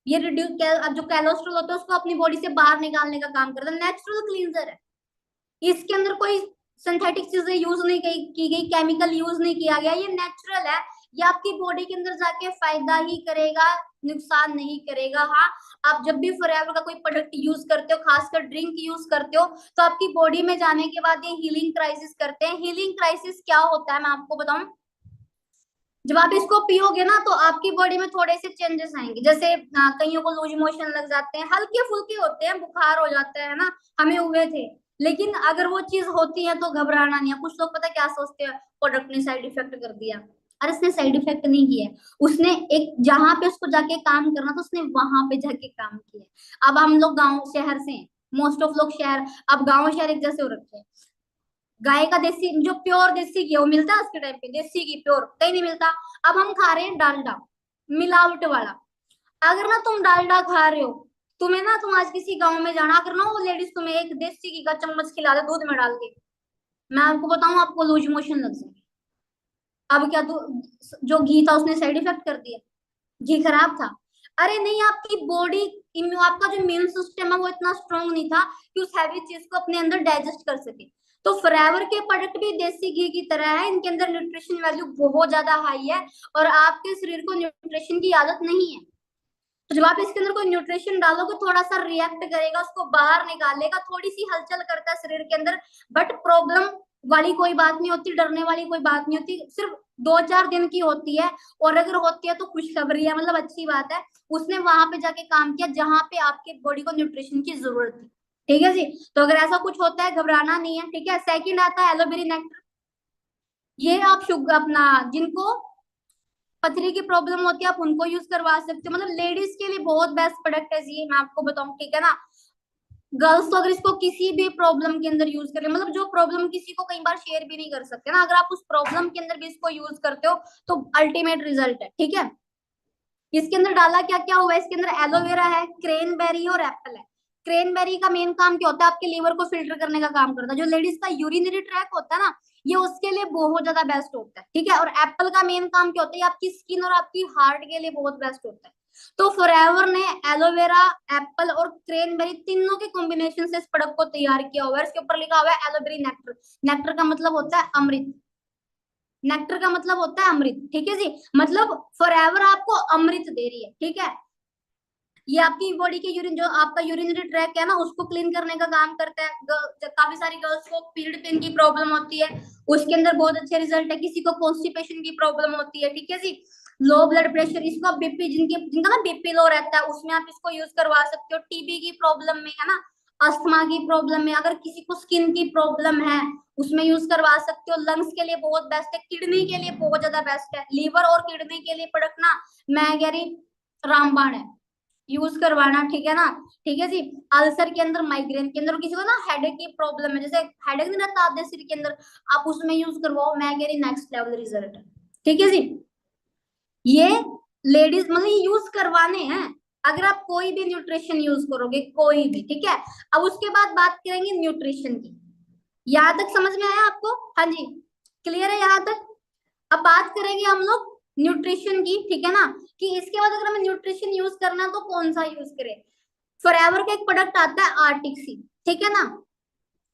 A: ये रिड्यूस जो कैलेस्ट्रॉल होता है उसको अपनी बॉडी से बाहर निकालने का काम करता है। नेचुरल क्लींजर है, इसके अंदर कोई सिंथेटिक चीजें यूज नहीं की गई, केमिकल यूज नहीं किया गया, ये नेचुरल है। ये आपकी बॉडी के अंदर जाके फायदा ही करेगा, नुकसान नहीं करेगा। हाँ, आप जब भी फॉरएवर का कोई प्रोडक्ट यूज करते हो, खासकर ड्रिंक यूज करते हो, तो आपकी बॉडी में जाने के बाद ये हीलिंग क्राइसिस करते हैं। हीलिंग क्राइसिस क्या होता है मैं आपको बताऊं, जब आप इसको पियोगे ना तो आपकी बॉडी में थोड़े से चेंजेस आएंगे, जैसे कईयों को लूज मोशन लग जाते हैं, हल्के फुल्के होते हैं, बुखार हो जाता है ना, हमें हुए थे। लेकिन अगर वो चीज होती है तो घबराना नहीं है। कुछ लोग पता क्या सोचते हैं, प्रोडक्ट ने साइड इफेक्ट कर दिया। अरे उसने साइड इफेक्ट नहीं किया है, उसने एक जहां पे उसको जाके काम करना था उसने वहां पे जाके काम किया। अब हम लोग गांव शहर से हैं, मोस्ट ऑफ लोग शहर, अब गांव शहर एक जैसे हो रखे हैं। गाय का देसी जो प्योर देसी घी वो मिलता है आज के टाइम पे, देसी घी प्योर कहीं नहीं मिलता। अब हम खा रहे हैं डालडा, मिलावट वाला। अगर ना तुम डालडा खा रहे हो, तुम्हें ना, तुम आज किसी गांव में जाना, अगर ना वो लेडीज तुम्हें एक देसी घी का चम्मच खिला दे दूध में डाल के, मैं आपको बताऊं आपको लूज मोशन लग जाएगी। अब क्या जो घी था उसने साइड इफेक्ट कर दिया, घी खराब था? अरे नहीं, आपकी बॉडी, आपका जो इम्यून सिस्टम है वो इतना स्ट्रांग नहीं था कि उस हैवी चीज को अपने अंदर डाइजेस्ट कर सके। तो फॉरएवर के प्रोडक्ट भी देसी घी की तरह है, इनके अंदर न्यूट्रिशन वैल्यू बहुत ज्यादा हाई है, और आपके शरीर को न्यूट्रिशन की आदत नहीं है। तो जब आप इसके अंदर कोई न्यूट्रिशन डालोगे, थोड़ा सा रिएक्ट करेगा, उसको बाहर निकालेगा, थोड़ी सी हलचल करता है शरीर के अंदर, बट प्रॉब्लम वाली कोई बात नहीं होती, डरने वाली कोई बात नहीं होती, सिर्फ 2-4 दिन की होती है। और अगर होती है तो खुशखबरी है, मतलब अच्छी बात है, उसने वहां पे जाके काम किया जहां पे आपके बॉडी को न्यूट्रिशन की जरूरत थी, ठीक है जी। तो अगर ऐसा कुछ होता है घबराना नहीं है, ठीक है। सेकंड आता है एलोवेरा नेक्टर, ये आप शुगर अपना, जिनको पथरी की प्रॉब्लम होती है आप उनको यूज करवा सकते हो, मतलब लेडीज के लिए बहुत बेस्ट प्रोडक्ट है ये, मैं आपको बताऊं, ठीक है ना। गर्ल्स तो अगर इसको किसी भी प्रॉब्लम के अंदर यूज करें, मतलब जो प्रॉब्लम किसी को कई बार शेयर भी नहीं कर सकते ना, अगर आप उस प्रॉब्लम के अंदर भी इसको यूज करते हो तो अल्टीमेट रिजल्ट है, ठीक है। इसके अंदर डाला क्या क्या हुआ है, इसके अंदर एलोवेरा है, क्रेनबेरी और एप्पल है। क्रेनबेरी का मेन काम क्या होता है, आपके लीवर को फिल्टर करने का काम करता है। जो लेडीज का यूरिनरी ट्रैक होता है ना, ये उसके लिए बहुत ज्यादा बेस्ट होता है, ठीक है। और एप्पल का मेन काम क्या होता है, ये आपकी स्किन और आपकी हार्ट के लिए बहुत बेस्ट होता है। तो फॉरएवर ने एलोवेरा, एप्पल और क्रेनबेरी तीनों के कॉम्बिनेशन से इस प्रोडक्ट को तैयार किया हुआ है। इसके ऊपर लिखा हुआ है एलोवेरी नेक्टर। नेक्टर का मतलब होता है अमृत, नेक्टर का मतलब होता है अमृत, ठीक है जी। मतलब फॉरएवर आपको अमृत दे रही है, ठीक है। ये आपकी बॉडी के यूरिन, जो आपका यूरिनरी ट्रैक है ना, उसको क्लीन करने का काम करता है। काफी सारी गर्ल्स को पीरियड पेन की प्रॉब्लम होती है, उसके अंदर बहुत अच्छे रिजल्ट है। किसी को कॉन्स्टिपेशन की प्रॉब्लम होती है, ठीक है जी। लो ब्लड प्रेशर, इसको बीपी, जिनका ना बीपी लो रहता है, उसमें आप इसको यूज करवा सकते हो। टीबी की प्रॉब्लम में है ना, अस्थमा की प्रॉब्लम में, अगर किसी को स्किन की प्रॉब्लम है उसमें यूज करवा सकते हो। लंग्स के लिए बहुत बेस्ट है, किडनी के लिए बहुत ज्यादा बेस्ट है। लीवर और किडनी के लिए प्रोडक्ट ना, मैं कह रही रामबाण है, यूज करवाना, ठीक है ना। ठीक है जी। अल्सर के अंदर, माइग्रेन के अंदर, किसी को ना हेडेक की प्रॉब्लम है, जैसे हेडेक नहीं रहता आधे सिर के अंदर, आप उसमें यूज करवाओ, मैं कह रही नेक्स्ट लेवल रिजल्ट है, ठीक है जी। ये लेडीज मतलब ये यूज करवाने हैं, अगर आप कोई भी न्यूट्रिशन यूज करोगे, कोई भी, ठीक है। अब उसके बाद बात करेंगे न्यूट्रिशन की। यहाँ तक समझ में आया आपको? हाँ जी, क्लियर है यहाँ तक? अब बात करेंगे हम लोग न्यूट्रिशन की, ठीक है ना, कि इसके बाद अगर हमें न्यूट्रिशन यूज करना है तो कौन सा यूज करें। फॉरएवर का एक प्रोडक्ट आता है आर्टिक्सी, ठीक है ना,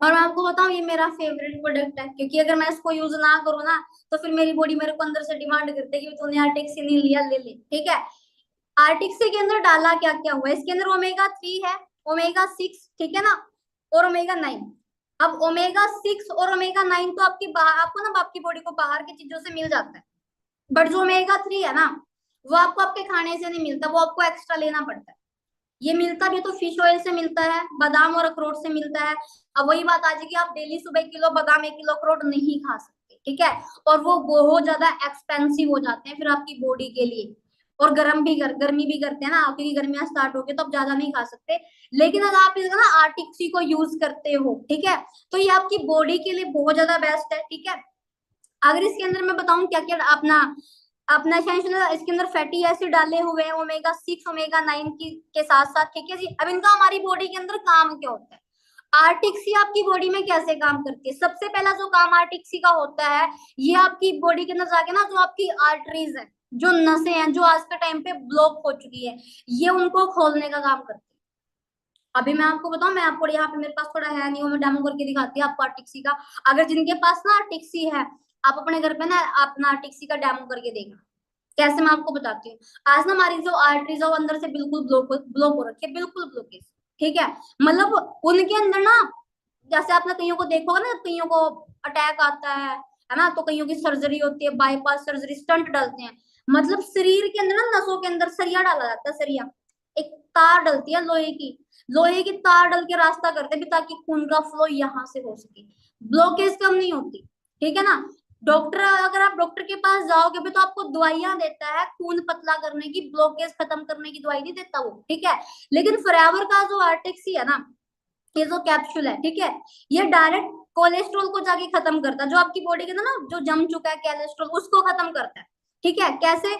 A: और मैं आपको बताऊं ये मेरा फेवरेट प्रोडक्ट है, क्योंकि अगर मैं इसको यूज ना करूँ ना तो फिर मेरी बॉडी मेरे को अंदर से डिमांड करती है कि तूने आर्टिक्सी नहीं लिया, ले ले, ठीक है। आर्टिक्सी के अंदर डाला क्या क्या हुआ है, इसके अंदर ओमेगा 3 है, ओमेगा 6, ठीक है ना, और ओमेगा 9। अब ओमेगा 6 और ओमेगा 9 तो आपको ना आपकी बॉडी को बाहर की चीजों से मिल जाता है, बट जो ओमेगा 3 है ना वो आपको आपके खाने से नहीं मिलता, वो आपको एक्स्ट्रा लेना पड़ता है। ये मिलता भी तो फिश ऑयल से मिलता है, बादाम और अखरोट से मिलता है। अब वही बात आ जाएगी, आप डेली सुबह 1 किलो बादाम 1 किलो अखरोट नहीं खा सकते, ठीक है, और वो बहुत ज्यादा एक्सपेंसिव हो जाते हैं फिर आपकी बॉडी के लिए, और गर्मी भी करते हैं ना, क्योंकि गर्मियां स्टार्ट हो गई तो आप ज्यादा नहीं खा सकते। लेकिन अगर आप इसका ना आर्टिक्सी को यूज करते हो, ठीक है, तो ये आपकी बॉडी के लिए बहुत ज्यादा बेस्ट है, ठीक है। अगर इसके अंदर मैं बताऊं क्या क्या अपना अपना एसेंशियल, इसके अंदर फैटी एसिड डाले हुए हैं ओमेगा 6 ओमेगा 9 की के साथ साथ, ठीक है जी। अब इनका हमारी बॉडी के अंदर काम क्या होता है, आर्टिक्सी आपकी बॉडी में कैसे काम करती है। सबसे पहला जो काम आर्टिक्सी का होता है, ये आपकी बॉडी के अंदर जाके ना जो आपकी आर्टरीज है, जो नसें हैं जो आज के टाइम पे ब्लॉक हो चुकी है, ये उनको खोलने का काम करती है। अभी मैं आपको बताऊं, मैं आपको यहाँ पे मेरे पास थोड़ा है नहीं, वो मैं डेमो करके दिखाती हूँ आपको आर्टिक्सी का। अगर जिनके पास ना आर्टिक्सी है, आप अपने घर पे ना अपना आर्टिक्सी का डेमो करके देखना। कैसे, मैं आपको बताती हूँ। आज ना हमारी जो आर्टरीज है वो अंदर से बिल्कुल ब्लॉक ब्लॉक हो रखी है, बिल्कुल ब्लॉकेज, ठीक है। मतलब उनके अंदर ना, जैसे आपने कईयों को देखोगे ना, कईयों को अटैक आता है ना, तो कईयों की सर्जरी होती है, बाईपास सर्जरी, स्टंट डालते हैं। मतलब शरीर के अंदर ना नसों के अंदर सरिया डाला जाता है, सरिया, एक तार डलती है लोहे की तार डल के रास्ता करते हैं ताकि खून का फ्लो यहाँ से हो सके, ब्लॉकेज कम नहीं होती, ठीक है ना। डॉक्टर, अगर आप डॉक्टर के पास जाओगे भी तो आपको दवाइयां देता है खून पतला करने की, ब्लॉकेज खत्म करने की दवाई नहीं देता वो, ठीक है। लेकिन फॉरएवर का जो आर्टिक्सी है ना, ये जो कैप्सूल है, ठीक है, ये डायरेक्ट कोलेस्ट्रॉल को जाके खत्म करता है, जो आपकी बॉडी के अंदर ना जो जम चुका है कोलेस्ट्रॉल, उसको खत्म करता है, ठीक है। कैसे,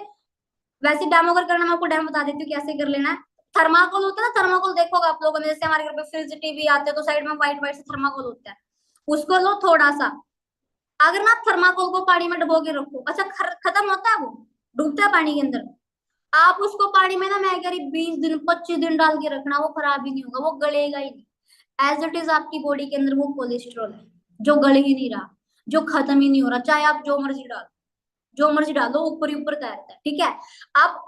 A: वैसे डेमो अगर करना, मैं आपको डेमो बता देती हूँ कैसे कर लेना है। थर्माकोल होता है ना, थर्माकोल देखोगे आप लोगों ने, जैसे हमारे घर पे फ्रिज टीवी आते हैं तो साइड में व्हाइट व्हाइट से थर्माकोल होता है, उसको लो थोड़ा सा। अगर ना आप थर्माकोल को पानी में डुबो के रखो, अच्छा खत्म होता है वो, डूबता है पानी के अंदर। आप उसको पानी में ना, मैं कह रही 20 दिन 25 दिन डाल के रखना, वो खराब ही नहीं होगा, वो गलेगा ही नहीं। एज इट इज आपकी बॉडी के अंदर वो कोलेस्ट्रॉल है जो गल ही नहीं रहा, जो खत्म ही नहीं हो रहा, चाहे आप जो मर्जी डालो, ऊपर ही ऊपर तैरता है, ठीक है। आप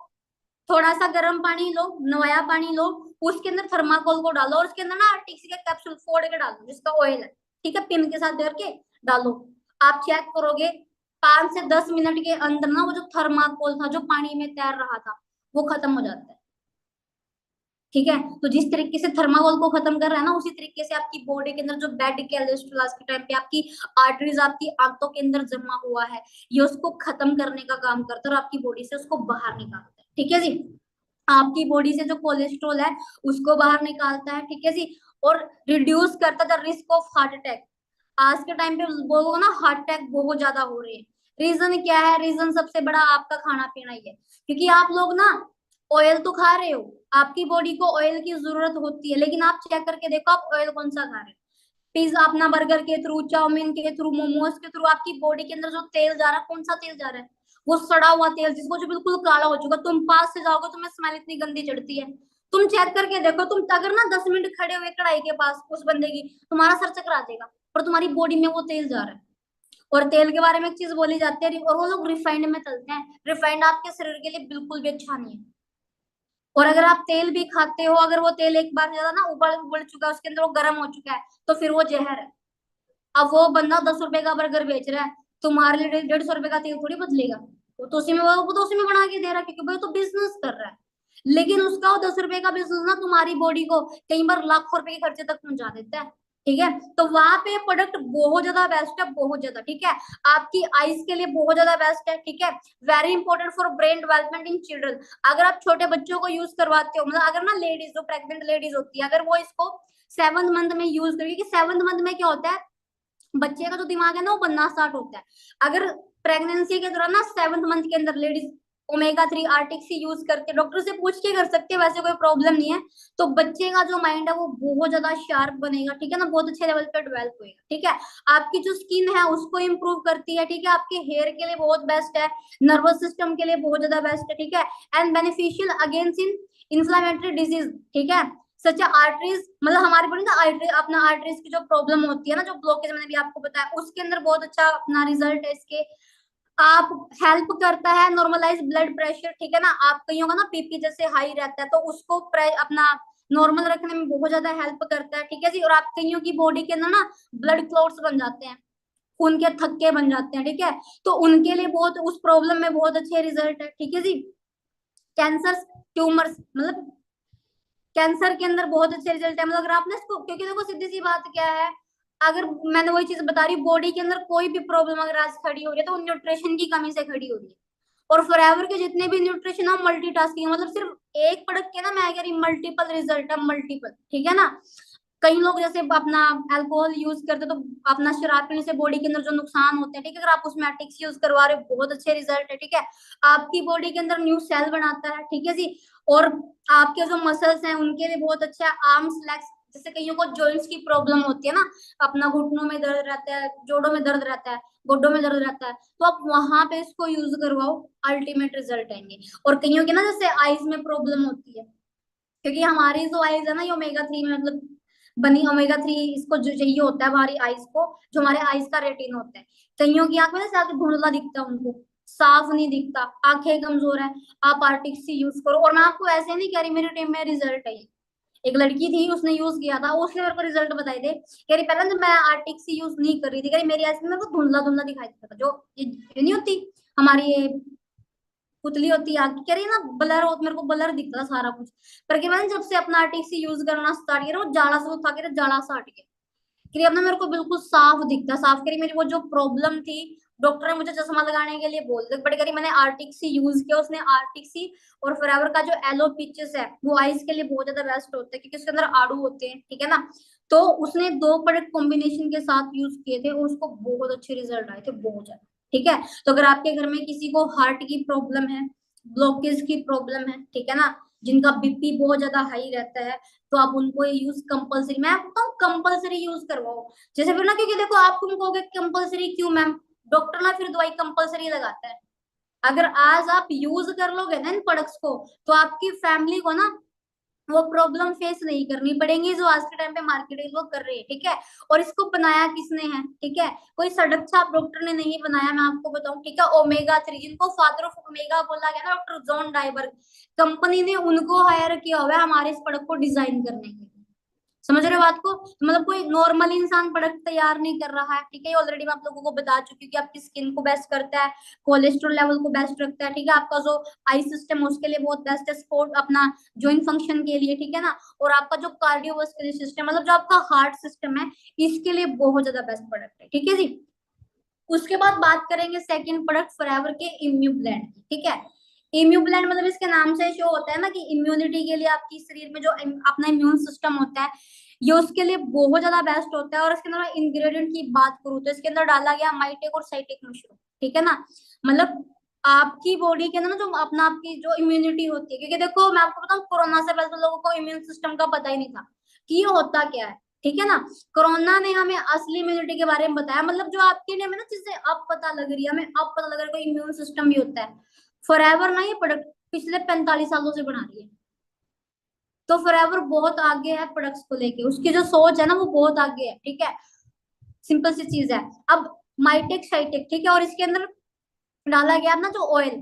A: थोड़ा सा गर्म पानी लो, नवाया पानी लो, उसके अंदर थर्माकोल को डालो, और उसके अंदर ना टिक्सी का कैप्सूल फोड़ के डालो जिसका ऑयल है, ठीक है, पिन के साथ करके डालो। आप चेक करोगे 5 से 10 मिनट के अंदर ना वो जो थर्माकोल था जो पानी में तैर रहा था वो खत्म हो जाता है, ठीक है। तो जिस तरीके से थर्माकोल को खत्म कर रहा है ना, उसी तरीके से आपकी बॉडी के अंदर जो बैड कोलेस्ट्रॉल आज के टाइम पे आपकी आर्टरीज, आपकी आंतों के अंदर जमा हुआ है, ये उसको खत्म करने का काम करता है और आपकी बॉडी से उसको बाहर निकालता है, ठीक है जी। आपकी बॉडी से जो कोलेस्ट्रॉल है उसको बाहर निकालता है, ठीक है जी। और रिड्यूस करता है रिस्क ऑफ हार्ट अटैक। आज के टाइम पे बोलो ना, हार्ट अटैक बहुत ज्यादा हो रहे हैं। रीजन क्या है, रीजन सबसे बड़ा आपका खाना पीना ही है, क्योंकि आप लोग ना ऑयल तो खा रहे हो, आपकी बॉडी को ऑयल की जरूरत होती है, लेकिन आप चेक करके देखो आप ऑयल कौन सा खा रहे हो। पिज्जा अपना, बर्गर के थ्रू, चाउमीन के थ्रू, मोमोज के थ्रू आपकी बॉडी के अंदर जो तेल जा रहा है, कौन सा तेल जा रहा है, वो सड़ा हुआ तेल, जिसको जो बिल्कुल काला हो चुका, तुम पास से जाओगे तुम्हें स्मेल इतनी गंदी चढ़ती है। तुम चेक करके देखो, तुम अगर ना 10 मिनट खड़े हुए कढ़ाई के पास उस बंदे की, तुम्हारा सर चकरा जाएगा, और तुम्हारी बॉडी में वो तेल जा रहा है। और तेल के बारे में एक चीज बोली जाती है, और वो लोग रिफाइंड में तलते हैं, रिफाइंड आपके शरीर के लिए बिल्कुल भी अच्छा नहीं है। और अगर आप तेल भी खाते हो, अगर वो तेल एक बार ज्यादा ना उबल उबल चुका है, उसके अंदर वो गर्म हो चुका है, तो फिर वो जहर है। अब वो बंदा 10 रुपए का बर्गर बेच रहा है, तुम्हारे लिए 150 रुपए का तेल थोड़ी बदलेगा। वो तो उसी में वो तो उसी में बना के दे रहा है, क्योंकि भाई तो बिजनेस कर रहा है। लेकिन उसका वो 10 रुपए का बिजनेस ना तुम्हारी बॉडी को कई बार लाखों रुपए के खर्चे तक पहुंचा देता है, ठीक है। तो वहां पे प्रोडक्ट बहुत ज्यादा बेस्ट है, बहुत ज्यादा, ठीक है। आपकी आईज के लिए बहुत ज्यादा बेस्ट है, ठीक है। Very important for brain development in children. अगर आप छोटे बच्चों को यूज करवाते हो, मतलब अगर ना लेडीज, जो प्रेग्नेंट लेडीज होती है, अगर वो इसको 7th मंथ में यूज करेगी, कि 7th मंथ में क्या होता है, बच्चे का जो दिमाग है ना वो बनना स्टार्ट होता है। अगर प्रेगनेंसी के दौरान ना 7th मंथ के अंदर लेडीज ओमेगा 3 आर्टिक्सी यूज करके, डॉक्टर से पूछ के कर सकते हैं, वैसे कोई प्रॉब्लम नहीं है। तो बच्चे का जो माइंड है वो बहुत ज्यादा शार्प बनेगा, ठीक है ना, बहुत अच्छे लेवल पे डेवलप होएगा, ठीक है। आपकी जो स्किन है उसको इम्प्रूव करती है, ठीक है, आपके हेयर के लिए बहुत बेस्ट है, नर्वस सिस्टम के लिए बहुत ज्यादा बेस्ट है, ठीक है, and beneficial against in inflammatory disease, ठीक है, सच आर्टरीज, मतलब हमारी बॉडी ना आर्टरी, अपना आर्टरीज की जो प्रॉब्लम होती है ना, जो ब्लॉकेज मैंने भी आपको बताया, उसके अंदर बहुत अच्छा अपना रिजल्ट है इसके। आप हेल्प करता है नॉर्मलाइज ब्लड प्रेशर, ठीक है ना, आप कईयों का ना पीपी जैसे हाई रहता है, तो उसको अपना नॉर्मल रखने में बहुत ज्यादा हेल्प करता है, ठीक है जी। और आप कईयों की बॉडी के अंदर ना ब्लड क्लॉट्स बन जाते हैं, खून के थक्के बन जाते हैं, ठीक है, तो उनके लिए बहुत, उस प्रॉब्लम में बहुत अच्छे रिजल्ट है, ठीक है जी। कैंसर, ट्यूमर्स, मतलब कैंसर के अंदर बहुत अच्छे रिजल्ट है, मतलब अगर आपने इसको, क्योंकि देखो सीधी सी बात क्या है, अगर मैंने वही चीज बता रही, बॉडी के अंदर कोई भी प्रॉब्लम अगर आज खड़ी हो रही है तो न्यूट्रिशन की कमी से खड़ी हो रही है। और फॉरएवर के जितने भी न्यूट्रिशन है मल्टीटास्किंग, मतलब सिर्फ एक प्रोडक्ट के ना, मैं कह रही मल्टीपल रिजल्ट है, मल्टीपल, ठीक है ना। कई लोग जैसे अपना अल्कोहल यूज करते तो अपना शराब पीने से बॉडी के अंदर जो नुकसान होते हैं, ठीक है, अगर आप उसमें एटिक्स यूज करवा रहे हो बहुत अच्छे रिजल्ट है, ठीक है, आपकी बॉडी के अंदर न्यू सेल बनाता है, ठीक है जी। और आपके जो मसल्स हैं उनके लिए बहुत अच्छा है, आर्म्स लेग्स, जैसे कईयों को जॉइंट्स की प्रॉब्लम होती है ना, अपना घुटनों में दर्द रहता है, जोड़ों में दर्द रहता है, गोड्डों में दर्द रहता है, तो आप वहां पे इसको यूज करवाओ, अल्टीमेट रिजल्ट आएंगे। और कईयों के ना जैसे आईज में प्रॉब्लम होती है, क्योंकि हमारी जो आईज है ना ये ओमेगा 3 में मतलब बनी, ओमेगा 3 इसको जो चाहिए होता है हमारी आईज को, जो हमारे आईज का रेटिन होता है। कईयों की आंख में ना धुंधला दिखता है, उनको साफ नहीं दिखता, आंखें कमजोर है, आप आर्टिक सी यूज करो। और मैं आपको ऐसे नहीं कह रही, मेरी टीम में रिजल्ट है ये। एक लड़की थी उसने यूज किया था, उसने मेरे को रिजल्ट बताए थे, कह रही पहले जब मैं आर्टिक सी यूज नहीं कर रही थी, कह रही मेरी आईज में मेरे को धुंधला धुंधला दिखाई देता था, जो ये नहीं होती हमारी ये पुतली होती है आगे, कह रही है ना ब्लर हो, मेरे को ब्लर दिखता था सारा कुछ। पर क्या मैंने जब से अपना आर्टिक्सी यूज करना स्टार्ट किया, वो जाड़ा से था, कह जाड़ा सा हट गया, कह रही अब ना मेरे को बिल्कुल साफ दिखता, साफ, कह रही मेरी वो जो प्रॉब्लम थी, डॉक्टर ने मुझे चश्मा लगाने के लिए बोल दिया, बट करी मैंने आर्टिक्सी यूज किया, उसने आर्टिक्सी और फॉरएवर का जो एलो पिचेस है वो आईज के लिए बहुत ज्यादा बेस्ट होता है, क्योंकि उसके अंदर आड़ू होते हैं, ठीक है ना। तो उसने दो प्रोडक्ट कॉम्बिनेशन के साथ यूज किए थे और उसको बहुत अच्छे रिजल्ट आए थे, बहुत ज्यादा, ठीक है। तो अगर आपके घर में किसी को हार्ट की प्रॉब्लम है, ब्लॉकेज की प्रॉब्लम है, ठीक है ना, जिनका बीपी बहुत ज्यादा हाई रहता है, तो आप उनको ये यूज कंपलसरी, मैं बताऊँ कंपलसरी यूज करवाओ। जैसे फिर ना, क्योंकि देखो आप तुम कहोगे कंपलसरी क्यों मैम, डॉक्टर ना फिर दवाई कंपलसरी लगाता है। अगर आज आप यूज कर लोगे ना इन प्रोडक्ट्स को, तो आपकी फैमिली को ना वो प्रॉब्लम फेस नहीं करनी पड़ेंगी जो आज के टाइम पे मार्केट में लोग कर रहे हैं, ठीक है। और इसको बनाया किसने है, ठीक है, कोई सड़क छाप डॉक्टर ने नहीं बनाया, मैं आपको बताऊं, ठीक है। ओमेगा 3 जिनको फादर ऑफ ओमेगा बोला गया ना, डॉक्टर जॉन डाइबर, कंपनी ने उनको हायर किया हुआ है हमारे इस प्रोडक्ट को डिजाइन करने के लिए। समझ रहे हो बात को, तो मतलब कोई नॉर्मल इंसान प्रोडक्ट तैयार नहीं कर रहा है, ठीक है, ऑलरेडी मैं आप लोगों को बता चुकी हूँ कि आपकी स्किन को बेस्ट करता है, कोलेस्ट्रॉल लेवल को बेस्ट रखता है, ठीक है, आपका जो आई सिस्टम है उसके लिए बहुत बेस्ट है, स्पोर्ट अपना जॉइंट फंक्शन के लिए, ठीक है ना, और आपका जो कार्डियोवास्कुलर सिस्टम मतलब जो आपका हार्ट सिस्टम है इसके लिए बहुत ज्यादा बेस्ट प्रोडक्ट है, ठीक है जी। उसके बाद बात करेंगे सेकंड प्रोडक्ट फॉरएवर के इम्यू ब्लेंड की, ठीक है। इम्यू ब्लेंड मतलब इसके नाम से शो होता है ना कि इम्यूनिटी के लिए आपकी शरीर में जो अपना इम्यून सिस्टम होता है ये उसके लिए बहुत ज्यादा बेस्ट होता है। और इसके अंदर इंग्रेडिएंट की बात करूँ तो इसके अंदर डाला गया माइटेक और साइटेक मशरूम, ठीक है ना, मतलब आपकी बॉडी के अंदर ना जो अपना आपकी जो इम्यूनिटी होती है, क्योंकि देखो मैं आपको बताऊं कोरोना से पहले तो लोगों को इम्यून सिस्टम का पता ही नहीं था कि ये होता क्या है, ठीक है ना। कोरोना ने हमें असली इम्यूनिटी के बारे में बताया, मतलब जो आपके लिए में ना चीजें अब पता लग रही है हमें, अब पता लग रहा है कोई इम्यून सिस्टम भी होता है। फॉरएवर ना ये प्रोडक्ट पिछले 45 सालों से बना रही है, तो फॉरएवर बहुत आगे है प्रोडक्ट्स को लेके, उसकी जो सोच है ना वो बहुत आगे है, ठीक है, सिंपल सी चीज है। अब माइटेक साइटेक, ठीक है, और इसके अंदर डाला गया ना जो ऑयल,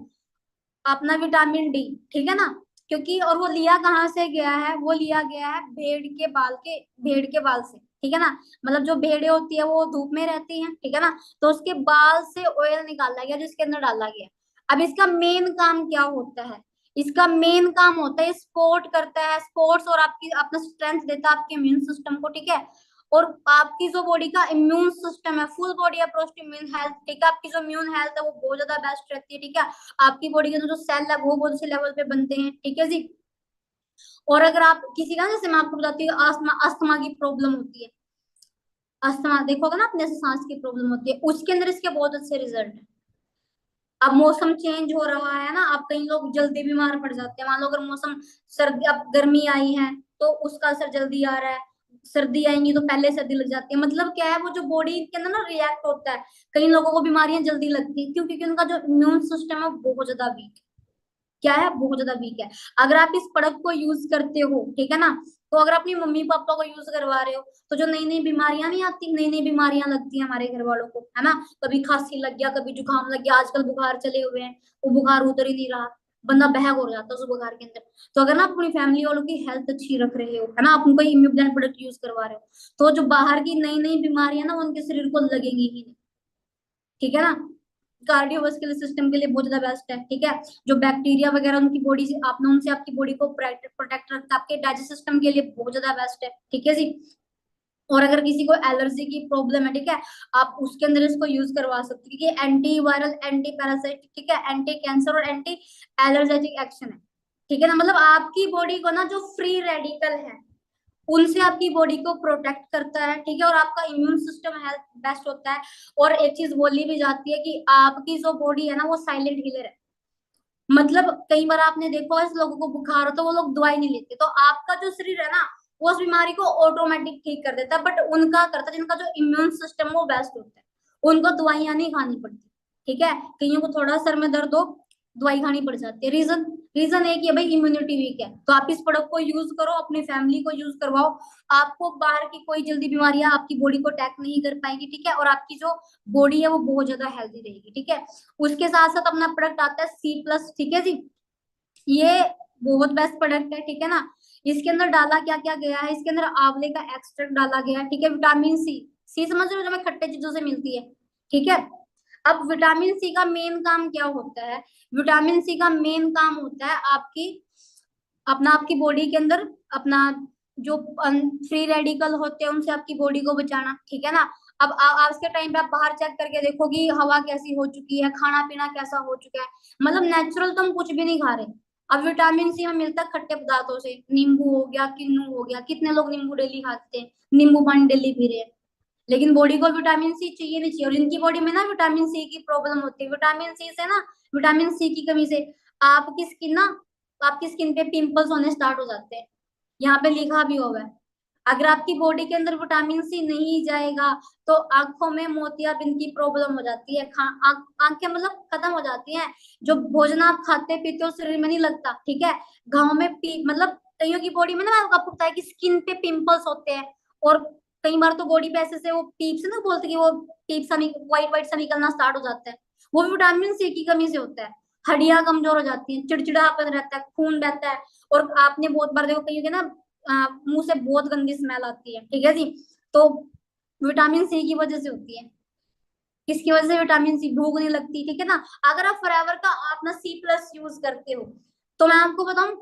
A: अपना विटामिन D, ठीक है ना, क्योंकि और वो लिया कहाँ से गया है, वो लिया गया है भेड़ के बाल से, ठीक है ना, मतलब जो भेड़े होती है वो धूप में रहती हैं, ठीक है ना, तो उसके बाल से ऑयल निकाला गया जिसके अंदर डाला गया। अब इसका मेन काम क्या होता है, इसका मेन काम होता है स्पोर्ट करता है, स्पोर्ट्स और आपकी अपना स्ट्रेंथ देता है आपके इम्यून सिस्टम को, ठीक है। और आपकी जो बॉडी का इम्यून सिस्टम है full body approach to immune health, ठीक है, आपकी जो इम्यून हेल्थ है वो बहुत ज्यादा बेस्ट रहती है, ठीक है, आपकी बॉडी के अंदर जो सेल है वो बहुत अच्छे लेवल पे बनते हैं, ठीक है जी। और अगर आप किसी का, जैसे मैं आपको बताती हूँ अस्थमा, अस्थमा की प्रॉब्लम होती है, अस्थमा देखोगे ना अपने से सांस की प्रॉब्लम होती है, उसके अंदर इसके बहुत अच्छे रिजल्ट है। अब मौसम चेंज हो रहा है ना, अब कई लोग जल्दी बीमार पड़ जाते हैं। मान लो अगर मौसम सर्दी, अब गर्मी आई है तो उसका असर जल्दी आ रहा है, सर्दी आएंगी तो पहले सर्दी लग जाती है। मतलब क्या है, वो जो बॉडी के अंदर ना रिएक्ट होता है, कई लोगों को बीमारियां जल्दी लगती है, क्यों? क्योंकि उनका जो इम्यून सिस्टम है वो बहुत ज्यादा वीक, क्या है, बहुत ज्यादा वीक है। अगर आप इस प्रोडक्ट को यूज करते हो, ठीक है ना, तो अगर अपनी मम्मी पापा को यूज करवा रहे हो, तो जो नई नई बीमारियां नहीं आती, नई नई बीमारियां लगती हैं हमारे घर वालों को, है ना, कभी खांसी लग गया, कभी जुकाम लग गया, आजकल बुखार चले हुए हैं, वो बुखार उतर ही नहीं रहा, बंदा बहक हो जाता है उस बुखार के अंदर। तो अगर ना अपनी फैमिली वालों की हेल्थ अच्छी रख रहे हो, है ना, आप उनको इम्यून प्रोडक्ट यूज करवा रहे हो, तो जो बाहर की नई नई बीमारियां ना वो उनके शरीर को लगेंगी ही नहीं, ठीक है ना। कार्डियोवास्कुलर सिस्टम के लिए बहुत ज्यादा बेस्ट है, ठीक है। जो बैक्टीरिया वगैरह उनकी बॉडी से, आपने उनसे आपकी बॉडी को प्रोटेक्ट रखता है, आपके डाइजेस्ट सिस्टम के लिए बहुत ज्यादा बेस्ट है, ठीक है जी। और अगर किसी को एलर्जी की प्रॉब्लम है, ठीक है, आप उसके अंदर इसको यूज करवा सकते हैं, क्योंकि एंटी वायरल, एंटी पैरासाइटिक, ठीक है, एंटी कैंसर और एंटी एलर्जेटिक एक्शन है, ठीक है ना। मतलब आपकी बॉडी को ना जो फ्री रेडिकल है उनसे आपकी बॉडी को प्रोटेक्ट करता है, ठीक है, और आपका इम्यून सिस्टम हेल्थ बेस्ट होता है। और एक चीज बोली भी जाती है कि आपकी जो बॉडी है ना वो साइलेंट हीलर है। मतलब कई बार आपने देखा है लोगों को बुखार हो तो वो लोग दवाई नहीं लेते, तो आपका जो शरीर है ना वो उस बीमारी को ऑटोमेटिक ठीक कर देता है, बट उनका करता है जिनका जो इम्यून सिस्टम वो बेस्ट होता है, उनको दवाइयां नहीं खानी पड़ती, ठीक है। कईयों को थोड़ा सर में दर्द हो दवाई खानी पड़ जाती है, रीजन रीजन एक ही है भाई, इम्यूनिटी वीक है। तो आप इस प्रोडक्ट को यूज करो, अपनी फैमिली को यूज करवाओ, आपको बाहर की कोई जल्दी बीमारियां आपकी बॉडी को अटैक नहीं कर पाएंगी, ठीक है, और आपकी जो बॉडी है वो बहुत ज्यादा हेल्दी रहेगी, ठीक है। उसके साथ साथ अपना प्रोडक्ट आता है C+, ठीक है जी। ये बहुत बेस्ट प्रोडक्ट है, ठीक है ना। इसके अंदर डाला क्या क्या गया है, इसके अंदर आंवले का एक्सट्रैक्ट डाला गया है, ठीक है, विटामिन सी, सी समझ रहे हो, जो हमें खट्टे चीजों से मिलती है, ठीक है। अब विटामिन सी का मेन काम क्या होता है? विटामिन सी का मेन काम होता है आपकी, अपना आपकी बॉडी के अंदर अपना जो फ्री रेडिकल होते हैं उनसे आपकी बॉडी को बचाना, ठीक है ना। अब आज के टाइम पे आप बाहर चेक करके देखो कि हवा कैसी हो चुकी है, खाना पीना कैसा हो चुका है, मतलब नेचुरल तो हम कुछ भी नहीं खा रहे। अब विटामिन सी हमें मिलता है खट्टे पदार्थों से, नींबू हो गया, किन्नू हो गया, कितने लोग नींबू डेली खाते हैं, नींबू पानी डेली पी रहे हैं, लेकिन बॉडी को विटामिन सी चाहिए नहीं चाहिए, और इनकी बॉडी में ना विटामिन सी की प्रॉब्लम होती है। विटामिन सी से ना, विटामिन सी की कमी से आपकी स्किन ना, आपकी स्किन पे पिंपल्स होने स्टार्ट हो जाते हैं, यहाँ पे लिखा भी हुआ है। अगर आपकी बॉडी के अंदर विटामिन सी नहीं जाएगा तो आंखों में मोतियाबिंद की प्रॉब्लम हो जाती है, आंखें मतलब खत्म हो जाती हैं। जो भोजन आप खाते पीते हो शरीर में नहीं लगता, ठीक है। गाँव में मतलब कईयों की बॉडी में ना आपको पता है कि स्किन पे पिंपल्स होते हैं, और कई बार तो बॉडी पे ऐसे से वो पीप से ना बोलते कि वो पीप सा व्हाइट व्हाइट सा निकलना स्टार्ट हो जाता है, वो विटामिन सी की कमी से होता है। हड्डियां कमजोर हो जाती हैं, चिड़चिड़ापन रहता है, खून बहता है, और आपने बहुत बार देखो कहीं के ना मुंह से बहुत गंदी स्मेल आती है, ठीक है जी। तो विटामिन सी की वजह से होती है। किसकी वजह से? विटामिन सी, भूख नहीं लगती, ठीक है ना। अगर आप फॉरएवर का अपना C+ यूज करते हो, तो मैं आपको बताऊं,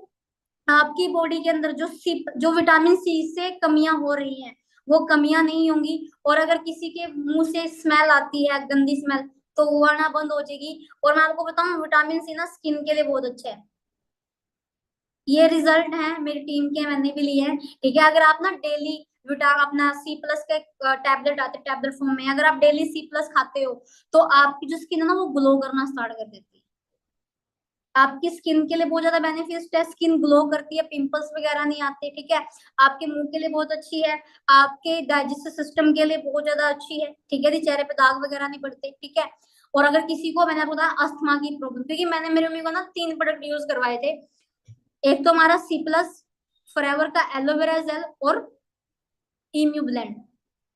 A: आपकी बॉडी के अंदर जो विटामिन सी से कमियां हो रही हैं वो कमियां नहीं होंगी। और अगर किसी के मुंह से स्मेल आती है, गंदी स्मेल, तो वो आना बंद हो जाएगी। और मैं आपको बताऊं, विटामिन सी ना स्किन के लिए बहुत अच्छा है। ये रिजल्ट है मेरी टीम के, मैंने भी लिए हैं, ठीक है। अगर आप ना डेली अपना C+ के टैबलेट आते हैं टैबलेट फॉर्म में, अगर आप डेली C+ खाते हो तो आपकी जो स्किन है ना वो ग्लो करना स्टार्ट कर देती है। आपकी स्किन के लिए बहुत ज्यादा बेनिफिट है, स्किन ग्लो करती है, पिंपल्स वगैरह नहीं आते, ठीक है। आपके मुंह के लिए बहुत अच्छी है, आपके डाइजेस्टिव सिस्टम के लिए बहुत ज्यादा अच्छी है, ठीक है जी। चेहरे पे दाग वगैरह नहीं पड़ते, ठीक है। और अगर किसी को, मैंने आपको बताया अस्थमा की प्रॉब्लम, क्योंकि मैंने मेरी मम्मी को ना 3 प्रोडक्ट यूज करवाए थे। एक तो हमारा C+, फॉरएवर का एलोवेरा जेल, और इम्यू ब्लेंड।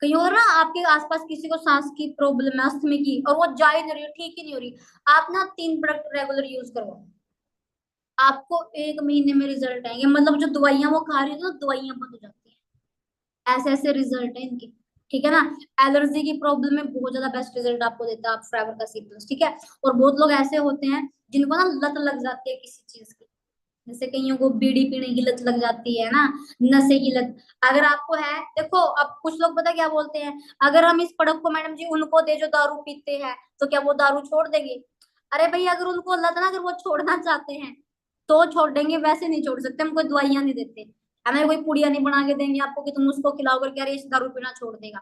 A: कहीं और ना आपके आसपास किसी को सांस की प्रॉब्लम है, अस्थमा की, और वो जा ही नहीं रही, ठीक ही नहीं हो रही, आप ना 3 प्रोडक्ट रेगुलर यूज करो, आपको 1 महीने में रिजल्ट आएंगे। मतलब जो दवाइयां वो खा रही है तो दवाइयां बंद हो जाती है, ऐसे ऐसे रिजल्ट है इनके, ठीक है ना। एलर्जी की प्रॉब्लम में बहुत ज्यादा बेस्ट रिजल्ट आपको देता है आप फॉरएवर का C+, ठीक है। और बहुत लोग ऐसे होते हैं जिनको ना लत लग जाती है किसी चीज की, जैसे कईयों को बीड़ी पीने की लत लग जाती है ना, नशे की लत। अगर आपको है, देखो अब कुछ लोग पता क्या बोलते हैं, अगर हम इस प्रोडक्ट को मैडम जी उनको दे जो दारू पीते हैं तो क्या वो दारू छोड़ देंगे? अरे भाई, अगर उनको लत ना, अगर वो छोड़ना चाहते हैं तो छोड़ देंगे, वैसे नहीं छोड़ सकते, हम कोई दवाइयां नहीं देते, हमें कोई पुड़िया नहीं बना के देंगे आपको कि तुम उसको खिलाओ करके अरे इस दारू पीना छोड़ देगा।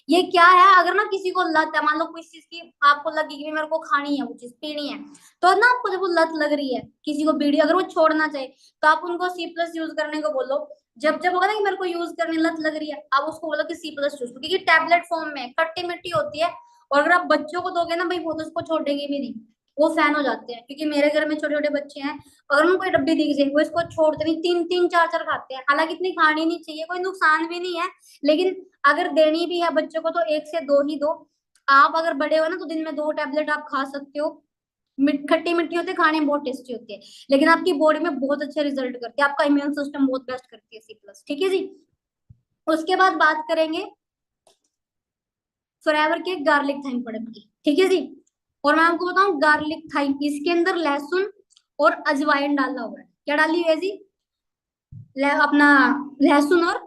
A: ये क्या है, अगर ना किसी को लत है, मान लो किसी चीज की आपको लगी कि मेरे को खानी है, वो चीज पीनी है, तो ना आपको जब वो लत लग रही है किसी को बीड़ी, अगर वो छोड़ना चाहे तो आप उनको C+ यूज करने को बोलो। जब जब होगा ना कि मेरे को यूज करने लत लग रही है, आप उसको बोलो कि C+ यूज, क्योंकि टैबलेट फॉर्म में खट्टी मिट्टी होती है, और अगर आप बच्चों को दोगे ना भाई, वो तो उसको छोड़ेंगे भी नहीं, वो फैन हो जाते हैं। क्योंकि मेरे घर में छोटे छोटे बच्चे हैं, अगर उनको कोई डब्बी दिख जाए वो इसको छोड़ते नहीं, तीन तीन चार चार खाते हैं। हालांकि इतनी खानी नहीं चाहिए, कोई नुकसान भी नहीं है, लेकिन अगर देनी भी है बच्चों को तो एक से दो ही दो। आप अगर बड़े हो ना तो दिन में 2 टैबलेट आप खा सकते हो। खट्टी मिट्टी होती है, खाने में बहुत टेस्टी होती है, लेकिन आपकी बॉडी में बहुत अच्छे रिजल्ट करती है, आपका इम्यून सिस्टम बहुत बेस्ट करती है C+। ठीक है जी। उसके बाद बात करेंगे फॉरएवर के गार्लिक थाइम प्रोडक्ट की। ठीक है जी। और मैं आपको बताऊं, गार्लिक थाइम इसके अंदर लहसुन और अजवाइन डाला हुआ है। क्या डाली हुई है जी? अपना लहसुन और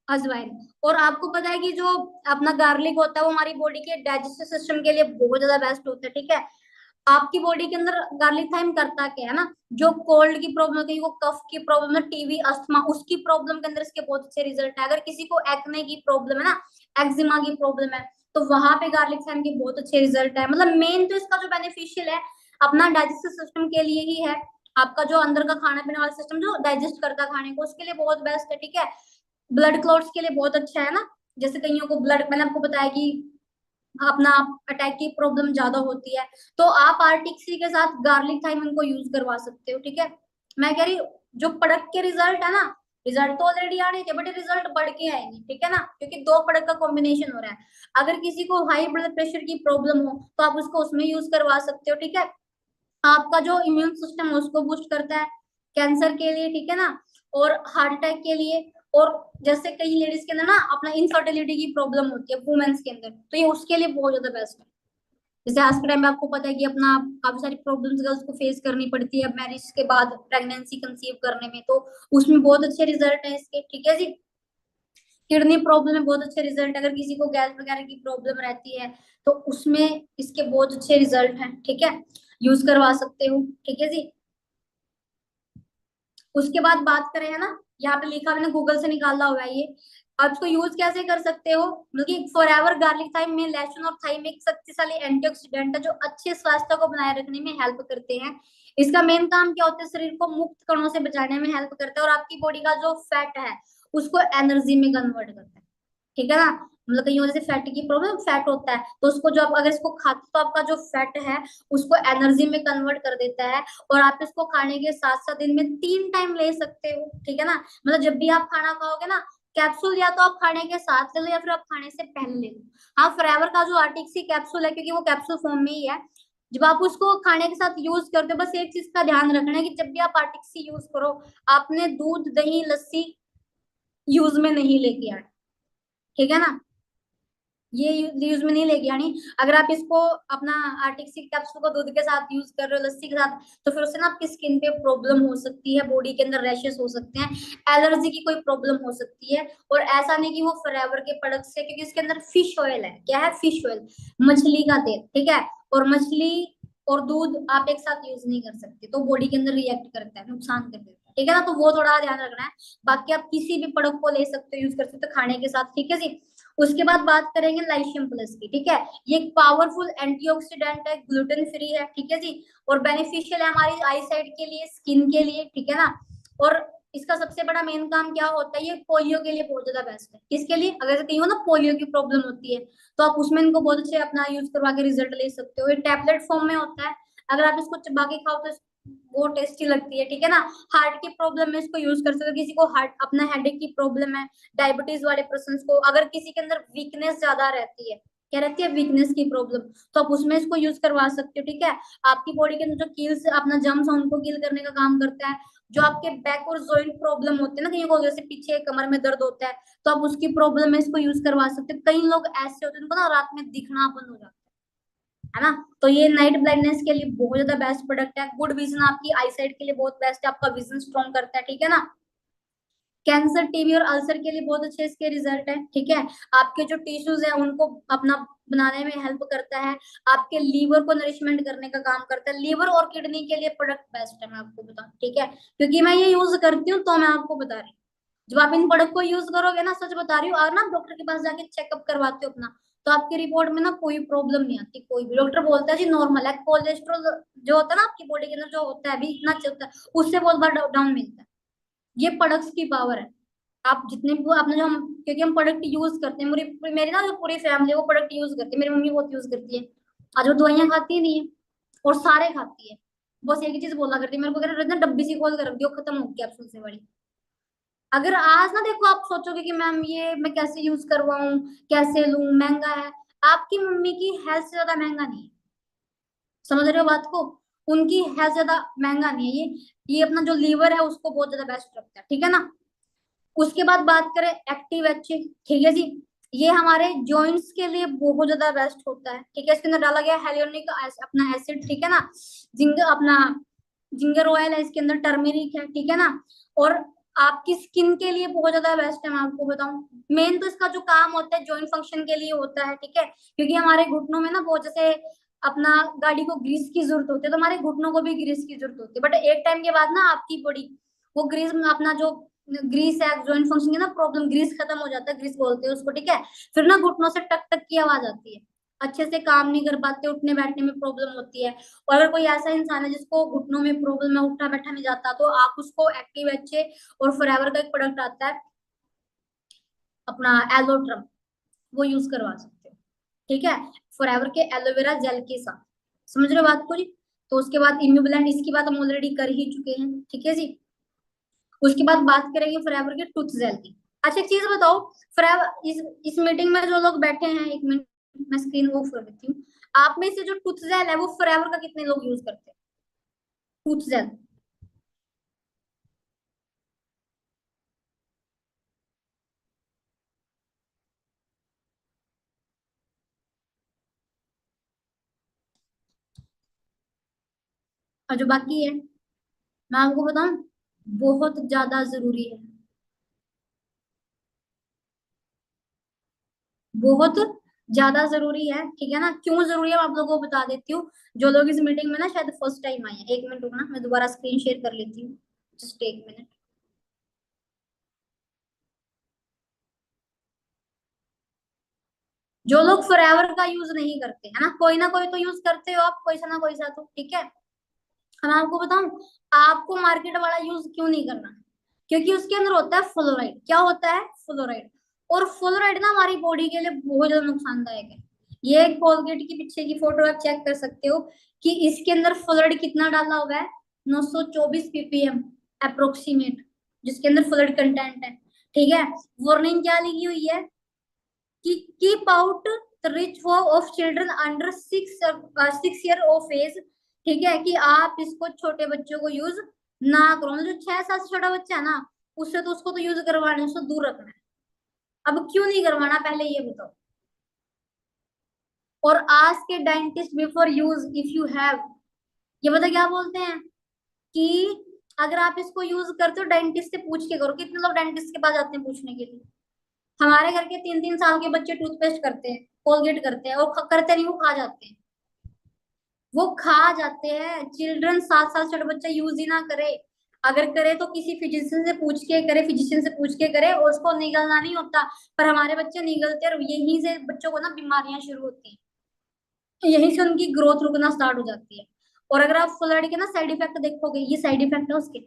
A: अजवाइन। और आपको पता है कि जो अपना गार्लिक होता है वो हमारी बॉडी के डाइजेस्टिव सिस्टम के लिए बहुत ज्यादा बेस्ट होता है। ठीक है। आपकी बॉडी के अंदर गार्लिक थाइम करता क्या है ना, जो कोल्ड की प्रॉब्लम होती है, वो कफ की प्रॉब्लम है, टीवी अस्थमा, उसकी प्रॉब्लम के अंदर इसके बहुत अच्छे रिजल्ट है। अगर किसी को एक्ने की प्रॉब्लम है ना, एक्जिमा की प्रॉब्लम है, तो वहां पे गार्लिक थाइम के बहुत अच्छे रिजल्ट है। मतलब मेन तो इसका जो बेनिफिशियल है अपना डाइजेस्टिव सिस्टम के लिए ही है। आपका जो अंदर का खाना पीने वाला सिस्टम जो डाइजेस्ट करता है खाने को, उसके लिए बहुत बेस्ट है। ठीक है। ब्लड क्लॉट्स के लिए बहुत अच्छा है ना, जैसे कईयों को ब्लड, मैंने आपको बताया कि अपना अटैक की प्रॉब्लम ज्यादा होती है, तो आप आर्टिक्सी के साथ गार्लिक थाइम को यूज करवा सकते हो। ठीक है। मैं कह रही हूँ, जो प्रोडक्ट के रिजल्ट है ना, रिजल्ट तो ऑलरेडी आ रहे थे, बट रिजल्ट बढ़ के आएंगे। ठीक है ना, क्योंकि 2 प्रोडक्ट का कॉम्बिनेशन हो रहा है। अगर किसी को हाई ब्लड प्रेशर की प्रॉब्लम हो तो आप उसको उसमें यूज करवा सकते हो। ठीक है। आपका जो इम्यून सिस्टम है उसको बूस्ट करता है, कैंसर के लिए। ठीक है ना, और हार्ट अटैक के लिए। और जैसे कई लेडीज के अंदर ना अपना इनफर्टिलिटी की प्रॉब्लम होती है वुमेन्स के अंदर, तो ये उसके लिए बहुत ज्यादा बेस्ट है। जैसे आज के टाइम में आपको पता है कि अपना काफी सारी प्रॉब्लम्स गर्ल्स को फेस करनी पड़ती है मैरिज के बाद, प्रेगनेंसी कंसीव करने में, तो उसमें बहुत अच्छे रिजल्ट है इसके। ठीक है जी। किडनी प्रॉब्लम में बहुत अच्छे रिजल्ट, अगर किसी को गैस वगैरह की प्रॉब्लम रहती है तो उसमें इसके बहुत अच्छे रिजल्ट हैं। ठीक है, यूज करवा सकते हो। ठीक है जी। उसके बाद बात करें है ना, यहाँ पे लिखा मैंने गूगल से निकाला हुआ है ये। आप इसको यूज कैसे कर सकते हो, मतलब फॉरएवर गार्लिक थाइम में लहसुन और थाइम एक शक्तिशाली एंटीऑक्सीडेंट है जो अच्छे स्वास्थ्य को बनाए रखने में हेल्प करते हैं। इसका मेन काम क्या होता है, शरीर को मुक्त कणों से बचाने में हेल्प करता है, और आपकी बॉडी का जो फैट है उसको एनर्जी में कन्वर्ट करता है। ठीक है ना, मतलब कहीं जैसे फैट की प्रॉब्लम, फैट होता है तो उसको जो आप अगर इसको खाते तो आपका जो फैट है उसको एनर्जी में कन्वर्ट कर देता है। और आप इसको खाने के साथ साथ दिन में 3 टाइम ले सकते हो। ठीक है ना, मतलब जब भी आप खाना खाओगे ना, कैप्सूल या तो आप खाने के साथ ले लो या फिर आप खाने से पहले ले लो। हाँ, फॉरएवर का जो आर्टिक्सी कैप्सूल है, क्योंकि वो कैप्सूल फॉर्म में ही है, जब आप उसको खाने के साथ यूज करते हो, बस एक चीज का ध्यान रखना है कि जब भी आप आर्टिक्सी यूज करो, आपने दूध दही लस्सी यूज में नहीं लेके आना। ठीक है ना, ये यूज में नहीं लेके आनी। अगर आप इसको अपना आर्टिक कैप्सूल को दूध के साथ यूज कर रहे हो, लस्सी के साथ, तो फिर उससे ना आपकी स्किन पे प्रॉब्लम हो सकती है, बॉडी के अंदर रैशेस हो सकते हैं, एलर्जी की कोई प्रॉब्लम हो सकती है। और ऐसा नहीं कि वो फॉरएवर के प्रोडक्ट से, क्योंकि इसके अंदर फिश ऑयल है। क्या है? फिश ऑयल, मछली का तेल। ठीक है, और मछली और दूध आप एक साथ यूज नहीं कर सकते, तो बॉडी के अंदर रिएक्ट करता है, नुकसान कर देता है। ठीक है ना, तो वो थोड़ा ध्यान रखना है। बाकी आप किसी भी प्रोडक्ट को ले सकते हो, यूज कर सकते हो खाने के साथ। ठीक है जी। उसके बाद बात करेंगे लाइशियम प्लस की। ठीक है, ये एक पावरफुल एंटीऑक्सीडेंट है, ग्लूटेन फ्री है। ठीक है जी, और बेनिफिशियल है हमारी आई साइट के लिए, स्किन के लिए। ठीक है ना, और इसका सबसे बड़ा मेन काम क्या होता है, ये पोलियो के लिए बहुत ज्यादा बेस्ट है। किसके लिए? अगर कहीं हो ना पोलियो की प्रॉब्लम होती है तो आप उसमें इनको बहुत अच्छे अपना यूज करवा के रिजल्ट ले सकते हो। ये टैबलेट फॉर्म में होता है, अगर आप इसको चबा के खाओ तो बहुत टेस्टी लगती है। ठीक है ना, हार्ट की प्रॉब्लम में इसको यूज कर सकते हो, किसी को हार्ट अपना हेडेक की प्रॉब्लम है, डायबिटीज वाले पर्सन को, अगर किसी के अंदर वीकनेस ज्यादा रहती है, क्या रहती है? वीकनेस की प्रॉब्लम, तो आप उसमें इसको यूज करवा सकते हो। ठीक है, आपकी बॉडी के अंदर जो कील्स अपना जम्स है उनको कील करने का काम करता है। जो आपके बैक और जॉइंट प्रॉब्लम होते हैं ना, कहीं को जैसे पीछे कमर में दर्द होता है, तो आप उसकी प्रॉब्लम में इसको यूज करवा सकते हो। कई लोग ऐसे होते हैं उनको ना रात में दिखना बंद हो जाता है ना, तो ये नाइट ब्लाइंडनेस के लिए बहुत ज्यादा बेस्ट प्रोडक्ट है। गुड विजन, आपकी आई साइट के लिए बहुत बेस्ट है, आपका विजन स्ट्रॉन्ग करता है। ठीक है ना, कैंसर टीबी और अल्सर के लिए बहुत अच्छे इसके रिजल्ट है। ठीक है, आपके जो टिश्यूज है उनको अपना बनाने में हेल्प करता है, आपके लीवर को नरिशमेंट करने का काम करता है। लीवर और किडनी के लिए प्रोडक्ट बेस्ट है, मैं आपको बताऊं। ठीक है, क्योंकि मैं ये यूज करती हूँ तो मैं आपको बता रही हूँ। जब आप इन प्रोडक्ट को यूज करोगे ना, सच बता रही हूँ, और ना डॉक्टर के पास जाके चेकअप करवाते हो अपना, तो आपकी रिपोर्ट में ना कोई प्रॉब्लम नहीं आती, कोई भी। डॉक्टर बोलता है जी नॉर्मल है, कोलेस्ट्रॉल जो होता है ना आपकी बॉडी के अंदर जो होता है अभी इतना होता है, उससे बहुत बार डाउन मिलता है। ये प्रोडक्ट्स की पावर है। आप जितने भी आपने जो हम, क्योंकि हम प्रोडक्ट यूज करते हैं, मेरी ना जो पूरी फैमिली है वो प्रोडक्ट यूज करती है, मेरी मम्मी बहुत यूज करती है। आज वो दवाइयां खाती ही नहीं है, और सारे खाती है। बस एक ही चीज बोला करती है मेरे को, कह रहे डब्बी सी खोल कर रख दियो, खत्म हो गया कैप्सूल से बड़ी। अगर आज ना देखो आप सोचोगे कि मैम ये मैं कैसे यूज करवाऊं, कैसे लूं, महंगा है, आपकी मम्मी की हेल्थ से ज्यादा महंगा नहीं है। समझ रहे हो बात को? उनकी हेल्थ ज्यादा महंगा नहीं है ये अपना जो लीवर है उसको बहुत ज्यादा बेस्ट रखता है, ठीक है ना। उसके बाद बात करें एक्टिव एच, ठीक है जी। ये हमारे जॉइंट्स के लिए बहुत ज्यादा बेस्ट होता है, ठीक है। इसके अंदर डाला गया हेलियोनिक अपना एसिड, ठीक है ना। जिंग अपना जिंगर ऑयल है इसके अंदर, टर्मेरिक है, ठीक है ना। और आपकी स्किन के लिए बहुत ज्यादा बेस्ट है, मैं आपको बताऊं। मेन तो इसका जो काम होता है जॉइंट फंक्शन के लिए होता है, ठीक है। क्योंकि हमारे घुटनों में ना बहुत, जैसे अपना गाड़ी को ग्रीस की जरूरत होती है, तो हमारे घुटनों को भी ग्रीस की जरूरत होती है, बट एक टाइम के बाद ना आपकी बॉडी वो ग्रीस में अपना जो ग्रीस है, जॉइंट फंक्शन की ना प्रॉब्लम, ग्रीस खत्म हो जाता है, ग्रीस बोलते हैं उसको, ठीक है। फिर ना घुटनों से टक टक की आवाज आती है, अच्छे से काम नहीं कर पाते, उठने बैठने में प्रॉब्लम होती है। और अगर कोई ऐसा इंसान है जिसको घुटनों में प्रॉब्लम है, उठा बैठा नहीं जाता, तो आप उसको एक्टिव एच और फॉरएवर का एक प्रोडक्ट आता है अपना एलोट्रम, वो यूज करवा सकते हो, ठीक है। फॉरएवर के एलोवेरा जेल के साथ। समझ रहे हो बात को जी? तो उसके बाद इम्यूब्लेंट, इसकी बात हम ऑलरेडी कर ही चुके हैं, ठीक है जी। उसके बाद बात करेंगे फॉरएवर के टूथ जेल की। अच्छा एक चीज बताओ, फॉरएवर इस मीटिंग में जो लोग बैठे हैं, एक मिनट मैं स्क्रीन ऑफ कर देती हूँ। आप में से जो टूथ जेल है वो फॉरएवर का कितने लोग यूज करते हैं? Tooth gel. और जो बाकी है, मैं आपको बताऊं, बहुत ज्यादा जरूरी है, बहुत ज्यादा जरूरी है, ठीक है ना। क्यों जरूरी है मैं आप लोगों को बता देती हूँ। जो लोग इस मीटिंग में ना शायद फर्स्ट टाइम आए हैं, एक मिनट रुकना, मैं दोबारा स्क्रीन शेयर कर लेती हूँ, जस्ट एक मिनट। जो लोग फॉरएवर का यूज नहीं करते है ना, कोई ना कोई तो यूज करते हो आप, कोई सा ना कोई सा तो, ठीक है। मैं आपको बताऊं, आपको मार्केट वाला यूज क्यों नहीं करना, क्योंकि उसके अंदर होता है फ्लोराइड। क्या होता है? फ्लोराइड। और फ्लोराइड ना हमारी बॉडी के लिए बहुत ज्यादा नुकसानदायक है। ये कोलगेट की पीछे की फोटो आप चेक कर सकते हो कि इसके अंदर फ्लोराइड कितना डाला हुआ है, 924 ppm अप्रोक्सीमेट, जिसके अंदर फ्लोराइड कंटेंट है, ठीक है। वार्निंग क्या लिखी हुई है कि keep out the reach of children under 6 year of age, ठीक है। कि आप इसको छोटे बच्चों को यूज ना करो, मतलब जो 6 साल से छोटा बच्चा है ना, उससे तो उसको तो यूज करवाना है, उसको दूर रखना है। अब क्यों नहीं करवाना पहले ये बताओ। और आस्क के dentist before use if you have, ये बता क्या बोलते हैं कि अगर आप इसको यूज करते हो डेंटिस्ट से पूछ के करो। कितने लोग डेंटिस्ट के पास जाते हैं पूछने के लिए? हमारे घर के 3-3 साल के बच्चे टूथपेस्ट करते हैं, कोलगेट करते हैं, और करते नहीं, वो खा जाते हैं, वो खा जाते हैं। चिल्ड्रन 7 साल से छोटा बच्चा यूज ही ना करे, अगर करे तो किसी फिजिशियन से पूछ के करे, फिजिशियन से पूछ के करे, और उसको निगलना नहीं होता। पर हमारे बच्चे निगलते हैं, और यहीं से बच्चों को ना बीमारियां शुरू होती हैं, यहीं से उनकी ग्रोथ रुकना स्टार्ट हो जाती है। और अगर आप फ्लड के ना साइड इफेक्ट देखोगे, ये साइड इफेक्ट है उसके: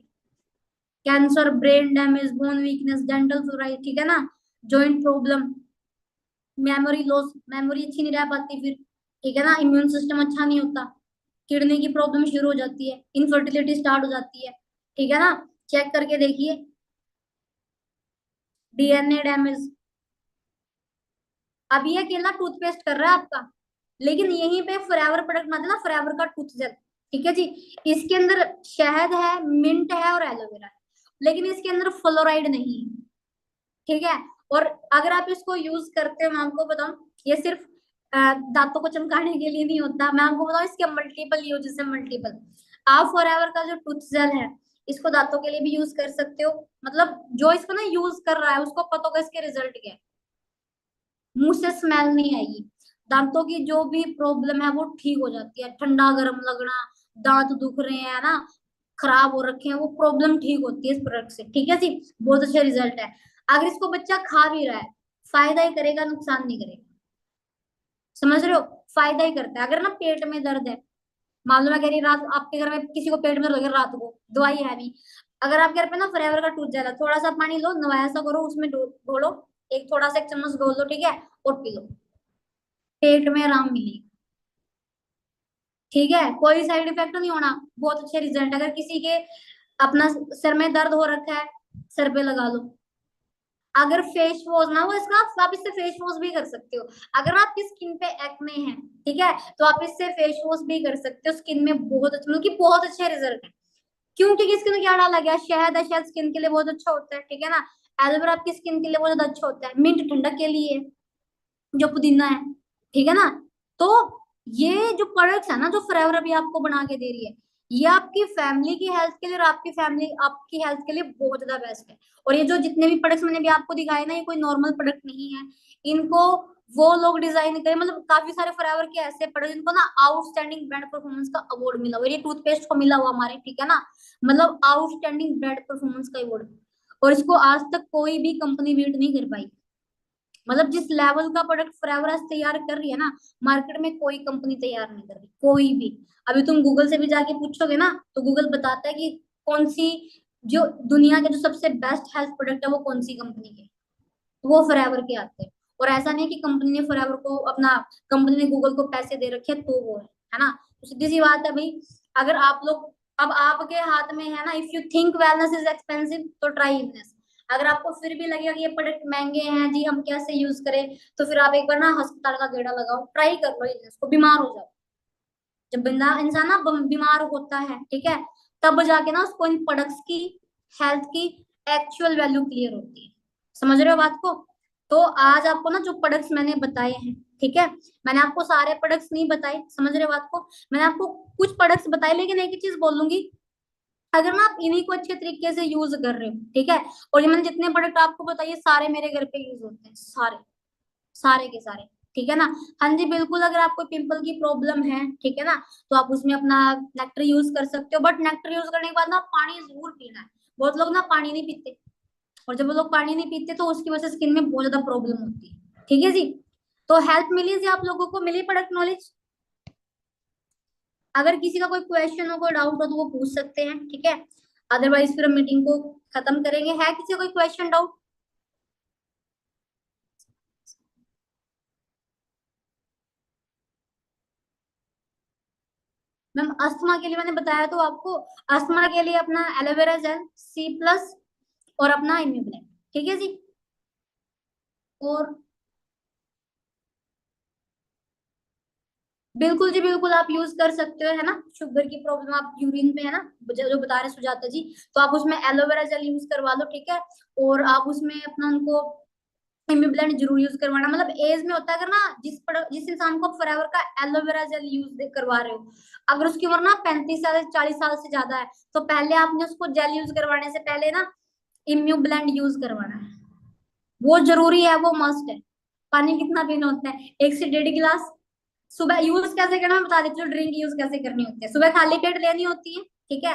A: cancer, brain damage, bone weakness, dental fluoride, ठीक है ना, joint problem, memory loss, memory अच्छी नहीं रह पाती फिर, ठीक है ना, इम्यून सिस्टम अच्छा नहीं होता, किडनी की प्रॉब्लम शुरू हो जाती है, इनफर्टिलिटी स्टार्ट हो जाती है, ठीक है ना। चेक करके देखिए, डीएनए डैमेज। अब ये अकेला टूथपेस्ट कर रहा है आपका, लेकिन यहीं पे फॉरएवर प्रोडक्ट मतलब ना, फॉरएवर का टूथ जेल, ठीक है जी। इसके अंदर शहद है, मिंट है और एलोवेरा है, लेकिन इसके अंदर फ्लोराइड नहीं है, ठीक है। और अगर आप इसको यूज करते हो, मैं आपको बताऊं, ये सिर्फ दांतों को चमकाने के लिए नहीं होता, मैं आपको बताऊं इसके मल्टीपल यूजेस है, मल्टीपल। आप फॉरएवर का जो टूथ जेल है, इसको दांतों के लिए भी यूज कर सकते हो। मतलब जो इसको ना यूज कर रहा है उसको पता होगा इसके रिजल्ट क्या है, मुंह से स्मेल नहीं आएगी, दांतों की जो भी प्रॉब्लम है वो ठीक हो जाती है, ठंडा गर्म लगना, दांत दुख रहे हैं ना, खराब हो रखे हैं वो प्रॉब्लम ठीक होती है इस प्रोडक्ट से। ठीक है जी, बहुत अच्छा रिजल्ट है। अगर इसको बच्चा खा भी रहा है, फायदा ही करेगा, नुकसान नहीं करेगा। समझ रहे हो, फायदा ही करता है। अगर ना पेट में दर्द है, मान लो मैं कह रही रात आपके घर में किसी को पेट में दर्द हो गया रात को, दवाई है नहीं, अगर आपके घर पे ना फॉरएवर का टूथ जेल है, थोड़ा सा पानी लो, नवाया सा करो, उसमें घोलो, एक थोड़ा सा एक चम्मच घोल दो, ठीक है, और पी लो, पेट में आराम मिलेगा। ठीक है, कोई साइड इफेक्ट नहीं होना, बहुत अच्छे रिजल्ट। अगर किसी के अपना सर में दर्द हो रखा है, सर पे लगा लो। अगर फेस वॉश ना हो इसका, तो आप इससे फेस वॉश भी कर सकते हो। अगर आपकी स्किन पे एक्ने है, ठीक है, तो आप इससे फेस वॉश भी कर सकते हो, स्किन में बहुत अच्छा, मतलब कि बहुत अच्छे रिजल्ट है। क्यों? क्योंकि इसके अंदर क्या डाला गया, शहद है, शहद स्किन के लिए बहुत अच्छा होता है, ठीक है ना। एलोवेरा आपकी स्किन के लिए बहुत ज्यादा अच्छा होता है, मिंट ठंडक के लिए, जो पुदीना है, ठीक है ना। तो ये जो प्रोडक्ट्स है ना, जो फॉरएवर अभी आपको बना के दे रही है, ये आपकी फैमिली की हेल्थ के लिए और आपकी फैमिली आपकी हेल्थ के लिए बहुत ज्यादा बेस्ट है। और ये जो जितने भी प्रोडक्ट्स मैंने भी आपको दिखाए ना, ये कोई नॉर्मल प्रोडक्ट नहीं है। इनको वो लोग डिजाइन करें, मतलब काफी सारे फॉरएवर के ऐसे प्रोडक्ट जिनको ना आउटस्टैंडिंग ब्रांड परफॉर्मेंस का अवार्ड मिला हुआ है। ये टूथपेस्ट को मिला हुआ हमारे, ठीक है ना, मतलब आउटस्टैंडिंग ब्रांड परफॉर्मेंस का अवार्ड। और इसको आज तक कोई भी कंपनी बीट नहीं कर पाई। मतलब जिस लेवल का प्रोडक्ट फॉरएवर आज तैयार कर रही है ना, मार्केट में कोई कंपनी तैयार नहीं कर रही, कोई भी। अभी तुम गूगल से भी जाके पूछोगे ना, तो गूगल बताता है कि कौन सी, जो दुनिया के जो सबसे बेस्ट हेल्थ प्रोडक्ट है वो कौन सी कंपनी के, तो वो फॉरएवर के आते हैं। और ऐसा नहीं कि कंपनी ने फॉरएवर को अपना, कंपनी ने गूगल को पैसे दे रखे हैं तो वो है ना। तो सीधी सी बात है भाई, अगर आप लोग, अब आपके हाथ में है ना, if you think wellness is expensive तो ट्राई इलनेस। अगर आपको फिर भी लगेगा कि ये प्रोडक्ट महंगे हैं जी, हम कैसे यूज करें, तो फिर आप एक बार ना अस्पताल का गेड़ा लगाओ, ट्राई कर लो इलनेस को, बीमार हो जाओ। जब बंदा इंसान ना बीमार होता है, ठीक है, तब जाके ना उसको इन प्रोडक्ट्स की, हेल्थ की एक्चुअल वैल्यू क्लियर होती है। समझ रहे हो बात को। तो आज आपको ना जो प्रोडक्ट्स मैंने बताए हैं, ठीक है, मैंने आपको सारे प्रोडक्ट्स नहीं बताए, समझ रहे हो बात को, मैंने आपको कुछ प्रोडक्ट्स बताए, लेकिन एक ही चीज बोलूंगी, अगर ना आप इन्हीं को अच्छे तरीके से यूज कर रहे हो, ठीक है, और ये मैंने जितने प्रोडक्ट आपको बताइए सारे मेरे घर पे यूज होते हैं, सारे, सारे के सारे, ठीक है ना। हाँ जी बिल्कुल, अगर आपको पिंपल की प्रॉब्लम है, ठीक है ना, तो आप उसमें अपना नेक्टर यूज कर सकते हो, बट नेक्टर यूज करने के बाद ना पानी जरूर पीना है। बहुत लोग ना पानी नहीं पीते, और जब वो लोग पानी नहीं पीते तो उसकी वजह से स्किन में बहुत ज्यादा प्रॉब्लम होती है। ठीक है जी, तो हेल्प मिली जी, आप लोगों को मिली प्रोडक्ट नॉलेज। अगर किसी का कोई क्वेश्चन हो, कोई डाउट हो, तो वो पूछ सकते हैं, ठीक है। अदरवाइज फिर हम मीटिंग को खत्म करेंगे। है किसी का कोई क्वेश्चन डाउट? मैम अस्थमा के लिए मैंने बताया तो आपको, अस्थमा के लिए अपना एलोवेरा जेल C+ और अपना इम्यूब्लेंट, ठीक है जी। और बिल्कुल जी बिल्कुल, आप यूज कर सकते हो, है ना। शुगर की प्रॉब्लम आप यूरिन पे है ना, जो बता रहे सुजाता जी, तो आप उसमें एलोवेरा जेल यूज करवा लो, ठीक है। और आप उसमें अपना उनको इम्यूब्लेंट जरूर यूज करवाना, मतलब एज में होता है, अगर ना जिस इंसान को फॉरएवर का एलोवेरा जेल यूज करवा रहे हो, अगर उसकी उम्र ना 35 साल 40 साल से ज्यादा है, तो पहले आपने उसको जेल यूज करवाने से पहले ना इम्यूब्लेंट यूज करवाना है, वो जरूरी है, वो मस्ट है। पानी कितना पीना होता है, 1 से 1.5 गिलास सुबह। यूज कैसे करना मैं बता देती हूँ, ड्रिंक यूज कैसे करनी होती है। सुबह खाली पेट लेनी होती है, ठीक है,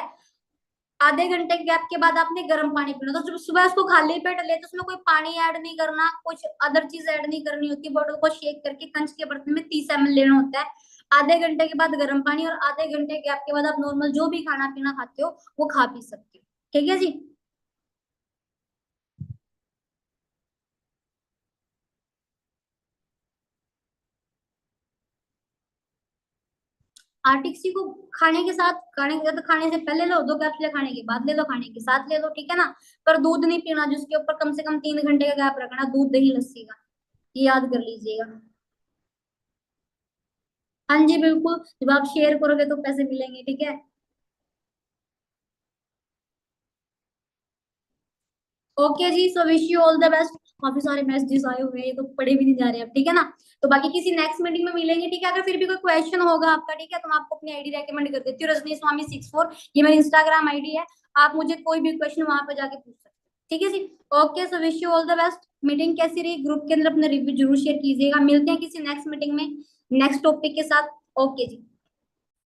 A: आधे घंटे गैप के बाद आपने गर्म पानी पीना। तो जब सुबह उसको खाली पेट ले, तो उसमें कोई पानी ऐड नहीं करना, कुछ अदर चीज ऐड नहीं करनी होती, बॉटल को शेक करके कंच के बर्तन में 30 ml लेना होता है। आधे घंटे के बाद गर्म पानी, और आधे घंटे गैप के बाद आप नॉर्मल जो भी खाना पीना खाते हो वो खा पी सकते हो। ठीक है जी। आरटीक्सी को खाने के साथ, तो खाने से पहले लो, 2 कैप्सूल खाने के बाद ले लो, खाने के साथ ले लो, ठीक है ना। पर दूध नहीं पीना, जिसके ऊपर कम से कम 3 घंटे का गैप रखना, दूध दही लस्सी का, ये याद कर लीजिएगा। हाँ जी बिल्कुल, जब आप शेयर करोगे तो पैसे मिलेंगे, ठीक है। Okay ji, so wish you all the best. काफी सारे मैसेजेस आए हुए हैं, ये तो पढ़े भी नहीं जा रहे अब, ठीक है ना। तो बाकी किसी नेक्स्ट मीटिंग में मिलेंगे, ठीक है। अगर फिर भी कोई क्वेश्चन होगा आपका, ठीक है, तो मैं आपको अपनी आईडी रेकमेंड कर देती हूँ, रजनी स्वामी 64, ये मेरी इंस्टाग्राम आईडी है। आप मुझे कोई भी क्वेश्चन वहां पे जाके पूछ सकते हैं, ठीक है जी। Okay, so wish you all the best. Meeting कैसी रही, ग्रुप के अंदर अपना रिव्यू जरूर शेयर कीजिएगा। मिलते हैं किसी नेक्स्ट मीटिंग में नेक्स्ट टॉपिक के साथ। ओके जी।